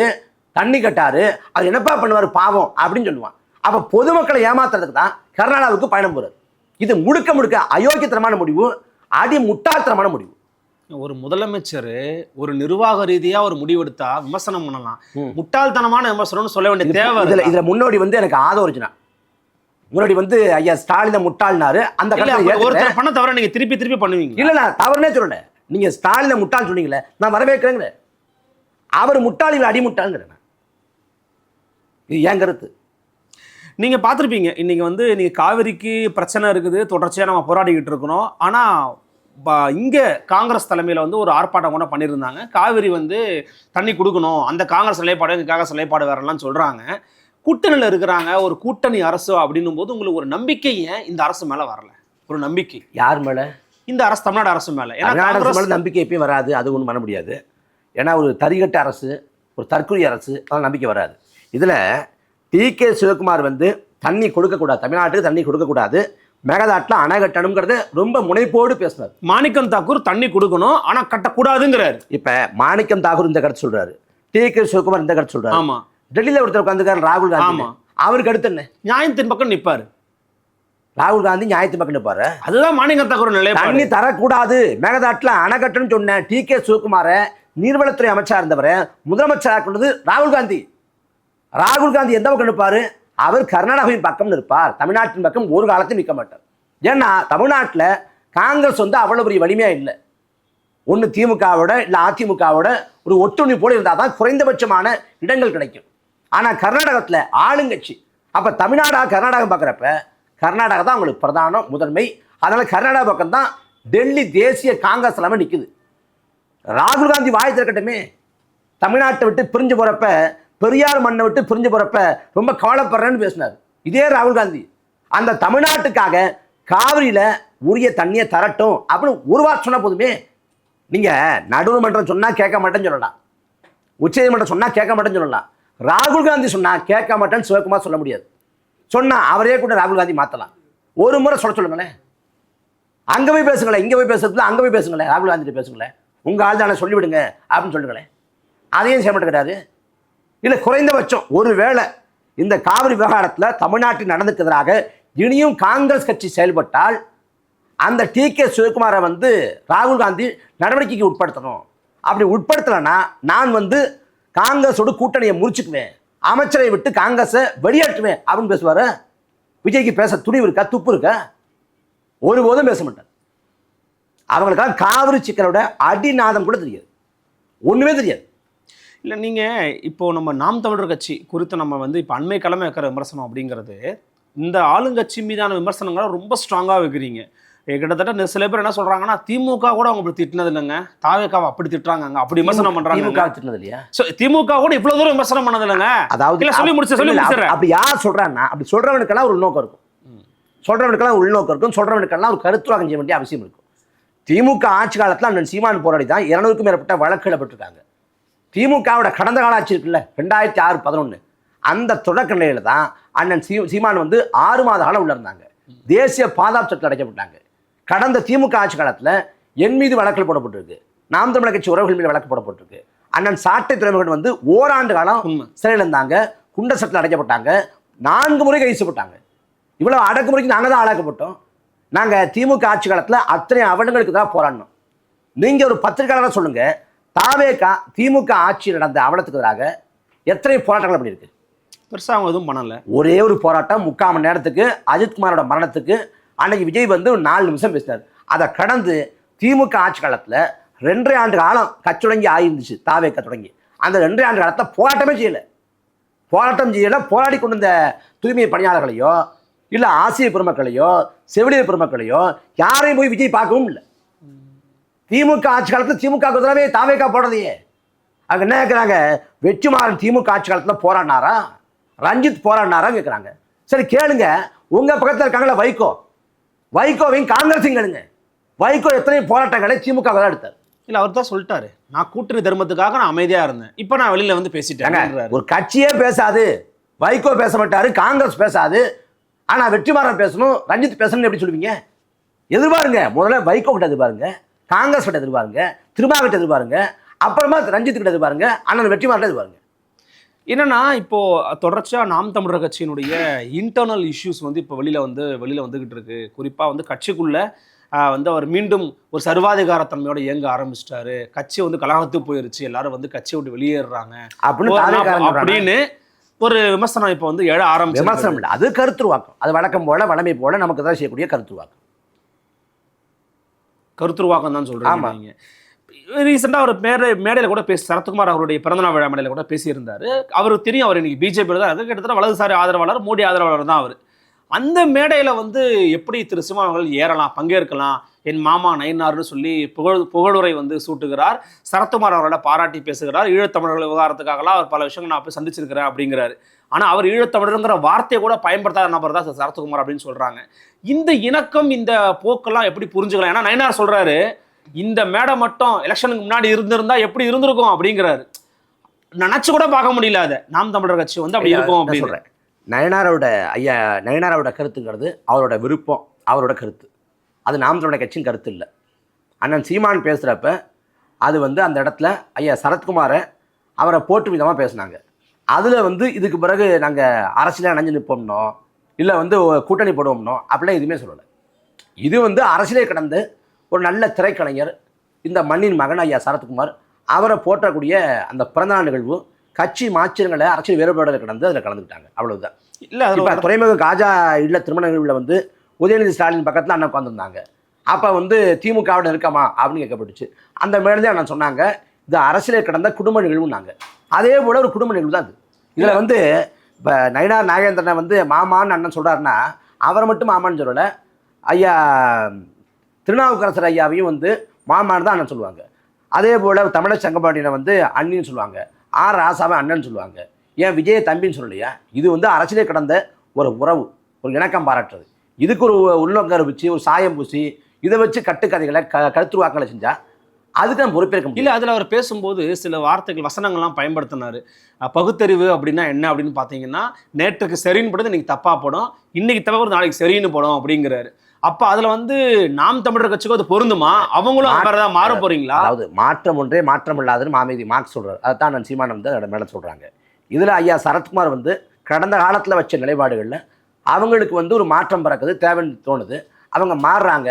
தண்ணி கட்டாரு, அது என்னப்பா பண்ணுவார் பாவம் அப்படின்னு சொல்லுவான். அப்போ பொதுமக்களை ஏமாத்துறதுக்கு தான் கர்நாடகாவுக்கு பயணம் போறாரு. இது முழுக்க முழுக்க அயோக்கியத்தனமான முடிவு, அடி முட்டாள்தனமான முடிவு. ஒரு முதலமைச்சர் ஒரு நிர்வாக ரீதியா ஒரு முடிவெடுத்தா விமர்சனம் பண்ணலாம், முட்டாள்தனமான விமர்சனம்னு சொல்ல வேண்டிய தேவை. இதுல முன்னோடி வந்து எனக்கு ஆதோரிச்சுனா, முன்னாடி வந்து ஐயா ஸ்டாலினை முட்டாள்னாரு. அந்த ஒருத்தர் பண்ண தவிர நீங்க திருப்பி திருப்பி பண்ணுவீங்க. இல்ல நான் தவறுனே சொல்லல, நீங்க ஸ்டாலினை முட்டாள் சொன்னீங்களே, நான் வரவேற்கிறேங்க. அவர் முட்டாள், இவர் அடிமுட்டாள்ங்கிறேன். இது ஏன் கருத்து. நீங்க பார்த்துருப்பீங்க, இன்னைக்கு வந்து நீங்க காவிரிக்கு பிரச்சனை இருக்குது, தொடர்ச்சியா நம்ம போராடிக்கிட்டு இருக்கணும். ஆனா இங்க காங்கிரஸ் தலைமையில வந்து ஒரு ஆர்ப்பாட்டம் கூட பண்ணியிருந்தாங்க. காவிரி வந்து தண்ணி கொடுக்கணும், அந்த காங்கிரஸ் நிலைப்பாடு எங்க காங்கிரஸ் நிலைப்பாடு வேறலாம் சொல்றாங்க. கூட்டணியில் இருக்கிறாங்க, ஒரு கூட்டணி அரசு அப்படின்னும் போது உங்களுக்கு ஒரு நம்பிக்கை ஏன் இந்த அரசு மேல வரல? ஒரு நம்பிக்கை யார் மேல? இந்த அரசு, தமிழ்நாடு அரசு மேல. ஏன்னா நம்பிக்கை எப்பயும் வராது, அது ஒன்றும் பண்ண முடியாது. ஏன்னா ஒரு தரிகட்ட அரசு, ஒரு தற்கொலை அரசு, அதெல்லாம் நம்பிக்கை வராது. இதுல டி.கே. சிவகுமார் வந்து தண்ணி கொடுக்கக்கூடாது, தமிழ்நாட்டுக்கு தண்ணி கொடுக்கக்கூடாது, மேகதாட்டில் அணை கட்டணுங்கிறது ரொம்ப முனைப்போடு பேசினார். மாணிக்கம் தாக்கூர் தண்ணி கொடுக்கணும் ஆனா கட்டக்கூடாதுங்கிறாரு. இப்ப மாணிக்கம் தாக்கூர் இந்த கருத்து சொல்றாரு, டி.கே. சிவகுமார் இந்த கருத்து சொல்றாரு. ஆமா, டெல்லியில ஒருத்தர் உட்காந்துக்காரு ராகுல் காந்தி. அவருக்கு அடுத்து என்ன? நியாயத்தின் பக்கம் நிற்பாரு ராகுல் காந்தி, நியாயத்தின் பக்கம் நிற்பாரு. அதுதான் மாணிக்கம் தாக்கூர் நிலை. தண்ணி தரக்கூடாது, மேகதாட்டில் அணை கட்டணும்னு சொன்ன டி.கே. சிவகுமார நீர்வளத்துறை அமைச்சா இருந்தவரை முதலமைச்சராக கொண்டது ராகுல் காந்தி. ராகுல் காந்தி எந்த பக்கம் நிற்பாரு? அவர் கர்நாடகாவின் பக்கம் நிற்பார், தமிழ்நாட்டின் பக்கம் ஒரு காலத்தில் நிற்க மாட்டார். ஏன்னா தமிழ்நாட்டில் காங்கிரஸ் வந்து அவ்வளவு பெரிய வலிமையா இல்லை. ஒன்று திமுகவோட இல்லை அதிமுகவோட ஒரு ஒட்டுண்ணி போல இருந்தால் தான் குறைந்தபட்சமான இடங்கள் கிடைக்கும். ஆனால் கர்நாடகத்தில் ஆளுங்கட்சி. அப்போ தமிழ்நாடா கர்நாடகம் பார்க்குறப்ப கர்நாடகா தான் அவங்களுக்கு பிரதானம், முதன்மை. அதனால கர்நாடகா பக்கம் தான் டெல்லி தேசிய காங்கிரஸ் எல்லாமே நிற்குது. ராகுல் காந்தி வாய் திறக்கட்டுமே. தமிழ்நாட்டை விட்டு பிரிஞ்சு போறப்ப, பெரியார் மண்ணை விட்டு பிரிஞ்சு போறப்ப ரொம்ப கவலைப்படுறேன்னு பேசினார் இதே ராகுல் காந்தி. அந்த தமிழ்நாட்டுக்காக காவிரியில உரிய தண்ணியை தரட்டும் அப்படின்னு ஒரு வார்த்தை சொன்னா போதுமே. நீங்க நடுவர்மன்றம் சொன்னா கேட்க மாட்டேன்னு சொல்லலாம், உச்சநீதிமன்றம் சொன்னா கேட்க மாட்டேன்னு சொல்லலாம். ராகுல் காந்தி சொன்னா கேட்க மாட்டேன்னு சிவகுமார் சொல்ல முடியாது. சொன்னா அவரே கூட ராகுல் காந்தி மாத்தலாம். ஒரு முறை சொல்லுங்களேன், அங்க போய் பேசுங்களேன், இங்க போய் பேசுறதுல அங்க போய் பேசுங்களேன், ராகுல் காந்தி பேசுங்களேன், உங்க ஆள் தானே சொல்லிவிடுங்க அப்படின்னு சொல்லுங்களேன். அதையும் செய்ய மாட்டேங்கிறாரு. இல்லை குறைந்தபட்சம் ஒருவேளை இந்த காவிரி விவகாரத்தில் தமிழ்நாட்டில் நடந்துக்கு எதிராக இனியும் காங்கிரஸ் கட்சி செயல்பட்டால் அந்த டி.கே. சிவகுமாரை வந்து ராகுல் காந்தி நடவடிக்கைக்கு உட்படுத்தணும். அப்படி உட்படுத்தலைன்னா நான் வந்து காங்கிரஸோடு கூட்டணியை முறிச்சுக்குவேன், அமைச்சரை விட்டு காங்கிரஸை வெளியேற்றுவேன் அப்படின்னு பேசுவார். விஜய்க்கு பேச துணிவு இருக்கா, துப்பு இருக்கா? ஒருபோதும் பேச மாட்டார். அவங்களுக்காக காவிரி சிக்கலோட அடிநாதம் கூட தெரியாது, ஒன்றுமே தெரியாது. இல்லை நீங்கள் இப்போது நம்ம நாம் தமிழர் கட்சி குறித்து நம்ம வந்து இப்போ அண்மை கிழமை வைக்கிற விமர்சனம் அப்படிங்கிறது, இந்த ஆளுங்கட்சி மீதான விமர்சனங்களை ரொம்ப ஸ்ட்ராங்காக வைக்கிறீங்க. கிட்டத்தட்ட சில பேர் என்ன சொல்கிறாங்கன்னா, திமுக கூட அவங்க இப்படி திட்டினது இல்லைங்க, தாவேக்காவை அப்படி திட்டுறாங்க, அப்படி விமர்சனம் பண்ணுறாங்க. திமுக திட்டினது இல்லையா? திமுக கூட இவ்வளோ தூரம் விமர்சனம் பண்ணது இல்லைங்க. அதாவது சொல்லி முடிச்சிடறேன். அப்படி யார் சொல்கிறாங்கன்னா, அப்படி சொல்கிறவனுக்கெல்லாம் ஒரு நோக்கம் இருக்கும், சொல்கிறவனுக்கெல்லாம் உள்நோக்கம் இருக்கும், சொல்கிறவனுக்கெல்லாம் ஒரு கருத்துவாக்கம் செய்ய வேண்டிய அவசியம் இருக்கும். திமுக ஆட்சி காலத்தில் அண்ணன் சீமான் போராடி தான் 200க்கும் மேற்பட்ட வழக்குகள் பெற்றிருக்காங்க. திமுகவோட கடந்த கால ஆட்சி இருக்குல்ல, 2006-11, அந்த தொடக்க நிலையில தான் அண்ணன் சீமான் வந்து 6 மாத காலம் உள்ள இருந்தாங்க. தேசிய பாதுகாப்பு சட்டத்தில் அடைக்கப்பட்டாங்க. கடந்த திமுக ஆட்சி காலத்தில் என் மீது வழக்கில் போடப்பட்டிருக்கு, நாம் தமிழர் கட்சி உறவுகள் மீது வழக்கு போடப்பட்டிருக்கு. அண்ணன் சாட்டை துறைமுகன் வந்து ஓராண்டு காலம் சிறையில் இருந்தாங்க, குண்ட சட்டத்தில் அடைக்கப்பட்டாங்க, 4 முறை கைது செய்யப்பட்டாங்க. இவ்வளவு அடக்குமுறைக்கு நாங்கள் தான் ஆளாக்கப்பட்டோம். நாங்கள் திமுக ஆட்சி காலத்தில் அத்தனை அவலங்களுக்கு தான் போராடணும். நீங்கள் ஒரு பத்திரிகையாளராக சொல்லுங்க, தாவேகா திமுக ஆட்சி நடந்த அவலத்துக்கு எதிராக எத்தனை போராட்டங்கள் அப்படி இருக்கு? பெருசாக அவங்க எதுவும் பண்ணல. ஒரே ஒரு போராட்டம் 3/4 மணி நேரத்துக்கு, அஜித்குமாரோட மரணத்துக்கு அன்னைக்கு விஜய் வந்து 4 நிமிஷம் பேசினார். அதை கடந்து திமுக ஆட்சி காலத்தில் 2.5 ஆண்டு காலம் கச்சுடங்கி ஆயிருந்துச்சு தாவேக்கா தொடங்கி. அந்த 2.5 ஆண்டு காலத்தில் போராட்டமே செய்யலை. போராடி கொண்டு வந்த தூய்மை பணியாளர்களையோ இல்லை ஆசிரியர் பெருமக்களையோ செவிலியர் பெருமக்களையோ யாரையும் போய் விஜய் பார்க்கவும் இல்லை. திமுக ஆட்சி காலத்தில் திமுக குதிரவே தாவேக்கா போடுறதையே. அவங்க என்ன கேட்குறாங்க, வெற்றிமாறன் திமுக ஆட்சி காலத்தில் போராடினாரா, ரஞ்சித் போராடினாரா கேட்குறாங்க. சரி கேளுங்க, உங்கள் பக்கத்தில் இருக்காங்களா வைகோவையும் காங்கிரஸையும் கேளுங்க. வைகோ எத்தனை போராட்டங்களை திமுக தான் எடுத்தார். இல்லை, அவர் தான் சொல்லிட்டாரு, நான் கூட்டணி தர்மத்துக்காக நான் அமைதியாக இருந்தேன், இப்போ நான் வெளியில் வந்து பேசிட்டேன். ஒரு கட்சியே பேசாது, வைகோ பேச மாட்டாரு, காங்கிரஸ் பேசாது, ஆனால் வெற்றிமாறன் பேசணும், ரஞ்சித் பேசணும்னு எப்படி சொல்லுவீங்க? எதிர்பாருங்க, முதல்ல வைகோ கிட்ட எதிர்பாருங்க, காங்கிரஸ் கிட்ட எதிர்பாருங்க, திருமாவளவன் கிட்ட எதிர்பாருங்க, அப்புறமா ரஞ்சித் கிட்ட எதிர்பாருங்க, அண்ணன் வெற்றிமாறன் எதிர்பாருங்க. என்னன்னா இப்போ தொடர்ச்சியாக நாம் தமிழர் கட்சியினுடைய இன்டர்னல் இஷ்யூஸ் வந்து இப்போ வெளியில் வந்துகிட்டு இருக்கு. குறிப்பாக வந்து கட்சிக்குள்ள வந்து அவர் மீண்டும் ஒரு சர்வாதிகாரத்தன்மையோட இயங்க ஆரம்பிச்சிட்டாரு, கட்சி வந்து கலகத்துக்கு போயிருச்சு, எல்லாரும் வந்து கட்சியை விட்டு வெளியேறாங்க அப்படின்னு ஒரு விமர்சனம் இப்போ வந்து எழ ஆரம்பிச்சு. விமர்சனம் இல்லை, அது கருத்துருவாக்கம். அது வழக்கம் போல வளமை போல நமக்கு தான் செய்யக்கூடிய கருத்துருவாக்கம். கருத்துருவாக்கம் தான் சொல்றாங்க. ரீசெண்டாக அவர் மேடையில் கூட சரத்குமார் அவருடைய பிறந்தநாள் விழா மேடையில் கூட பேசியிருந்தார். அவருக்கு தெரியும் அவர் இன்னைக்கு பிஜேபி தான், அது கிட்டத்தட்ட வலதுசாரி ஆதரவாளர், மோடி ஆதரவாளர் தான் அவர். அந்த மேடையில் வந்து எப்படி திரு சீமான் அவர்கள் ஏறலாம், பங்கேற்கலாம், என் மாமா நயினார்னு சொல்லி புகழுரை வந்து சூட்டுகிறார். சரத்குமார் அவர்களை பாராட்டி பேசுகிறார். ஈழத்தமிழர்கள் விவகாரத்துக்காகலாம் அவர் பல விஷயங்கள் நான் போய் சந்திச்சிருக்கிறேன் அப்படிங்கிறாரு. ஆனால் அவர் ஈழத்தமிழருங்கிற வார்த்தையை கூட பயன்படுத்தாத நபர் தான் சரத்குமார் அப்படின்னு சொல்கிறாங்க. இந்த இணக்கம், இந்த போக்கெல்லாம் எப்படி புரிஞ்சுக்கலாம்? ஏன்னா நயினார் சொல்கிறாரு, இந்த மேடை மட்டும் எலெக்ஷனுக்கு முன்னாடி இருந்திருந்தா எப்படி இருந்திருக்கும் அப்படிங்கிறாரு. நினைச்சு கூட பார்க்க முடியல அதை, நாம் தமிழர் கட்சி வந்து அப்படி இருக்கும் அப்படின்னு சொல்றேன். நயனாரோட கருத்துங்கிறது அவரோட விருப்பம், அவரோட கருத்து. அது நாம் தமிழர் கட்சியின் கருத்து இல்லை. அண்ணன் சீமான் பேசுகிறப்ப அது வந்து அந்த இடத்துல ஐயா சரத்குமாரை அவரை போட்டு விதமாக பேசினாங்க. அதில் வந்து இதுக்கு பிறகு நாங்கள் அரசியலில் அணைஞ்சு நிற்போம்னோ இல்லை வந்து கூட்டணி போடுவோம்னோ அப்படிலாம் எதுவுமே சொல்லலை. இது வந்து அரசியலே கடந்து ஒரு நல்ல திரைக்கலைஞர், இந்த மண்ணின் மகன் ஐயா சரத்குமார், அவரை போற்றக்கூடிய அந்த பிறந்தநாள் நிகழ்வு கட்சி மாற்றங்களை அரசியல் வேறுபாடுகளை கடந்து அதில் கலந்துக்கிட்டாங்க, அவ்வளவுதான். இல்லை, இப்போ துறைமுக காஜா இல்ல திருமண நிகழ்வில் வந்து உதயநிதி ஸ்டாலின் பக்கத்தில் அண்ணன் உட்காந்துருந்தாங்க. அப்போ வந்து திமுகவோட இருக்கமா அப்படின்னு கேட்கப்பட்டுச்சு. அந்த மேலே அண்ணன் சொன்னாங்க, இது அரசியலை கடந்த குடும்ப நிகழ்வுனாங்க. அதே போல ஒரு குடும்ப நிகழ்வு தான் அது. இதில் வந்து இப்போ நயினார் நாகேந்திரனை வந்து மாமான்னு அண்ணன் சொல்கிறாருன்னா அவரை மட்டும் மாமான்னு சொல்லலை, ஐயா திருநாவுக்கரசர் ஐயாவையும் வந்து மாமான்னு தான் அண்ணன் சொல்லுவாங்க. அதே போல் தமிழர் சங்கபாண்டியனை வந்து அண்ணின்னு சொல்லுவாங்க, ஆர் ராசாவை அண்ணன் சொல்லுவாங்க, ஏன் விஜய தம்பின்னு சொல்லலையா? இது வந்து அரசியலே கடந்த ஒரு உறவு, ஒரு இணக்கம் பாராட்டுறது. இதுக்கு ஒரு உள்நோக்கம் வச்சு ஒரு சாயம் பூசி இதை வச்சு கட்டுக்கதைகளை கருத்துருவாக்களை செஞ்சால் அதுக்கு நம்ம பொறுப்பேற்க முடியும். இல்லை, அதில் அவர் பேசும்போது சில வார்த்தைகள் வசனங்கள்லாம் பயன்படுத்தினார். பகுத்தறிவு அப்படின்னா என்ன அப்படின்னு பார்த்தீங்கன்னா, நேற்றுக்கு சரின்னு போடுறது இன்னைக்கு தப்பாக போடும், இன்னைக்கு தவிர நாளைக்கு சரின்னு போடும் அப்படிங்கிறாரு. அப்போ அதில் வந்து நாம் தமிழர் கட்சிக்கு அது பொருந்துமா? அவங்களும் தான் மாற போறீங்களா? அதாவது மாற்றம் ஒன்றே மாற்றம் இல்லாதுன்னு மாமேதி மார்க்ஸ் சொல்கிறார். அதைத்தான் நான் சீமான் வந்து மேலே சொல்கிறாங்க. இதில் ஐயா சரத்குமார் வந்து கடந்த காலத்தில் வச்ச நிலைப்பாடுகளில் அவங்களுக்கு வந்து ஒரு மாற்றம் பிறக்குது, தேவைன்னு தோணுது, அவங்க மாறுறாங்க,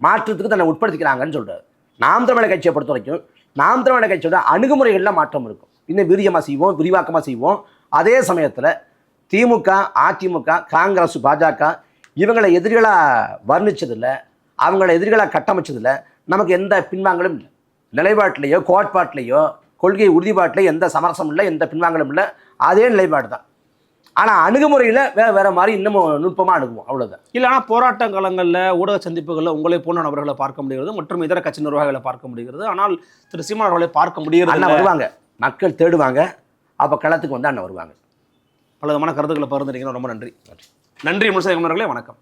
மாற்றத்துக்கு தன்னை உட்படுத்திக்கிறாங்கன்னு சொல்கிறார். நாம் தமிழர் கட்சியை பொறுத்த வரைக்கும் நாம் தமிழர் கட்சியோட அணுகுமுறைகளில் மாற்றம் இருக்கும். இன்னும் வீரியமாக செய்வோம், விரிவாக்கமாக செய்வோம். அதே சமயத்தில் திமுக, அதிமுக, காங்கிரஸ், பாஜக இவங்களை எதிரிகளாக வர்ணிச்சதில்லை, அவங்கள எதிரிகளாக கட்டமைச்சதில்லை, நமக்கு எந்த பின்வாங்கலும் இல்லை. நிலைப்பாட்டிலேயோ கோட்பாட்டிலேயோ கொள்கை உறுதிப்பாட்டிலேயோ எந்த சமரசம் இல்லை, எந்த பின்வாங்கலும் இல்லை, அதே நிலைப்பாடு தான். ஆனால் அணுகுமுறையில் வேறு மாதிரி இன்னமும் நுட்பமாக அணுகுவோம், அவ்வளோதான். இல்லைனா போராட்ட காலங்களில் ஊடக சந்திப்புகளில் உங்களை போன்ற நபர்களை பார்க்க முடிகிறது மற்றும் இதர கட்சி நிர்வாகிகளை பார்க்க முடிகிறது. ஆனால் திரு சீமான் அவர்களை பார்க்க முடிகிறது. அண்ணன் வருவாங்க, மக்கள் தேடுவாங்க, அப்போ களத்துக்கு வந்து அண்ணன் வருவாங்க. பல விதமான கருத்துக்களை பகிர்ந்துட்டீங்கன்னா ரொம்ப நன்றி. நன்றி முழுசை அவர்களே, வணக்கம்.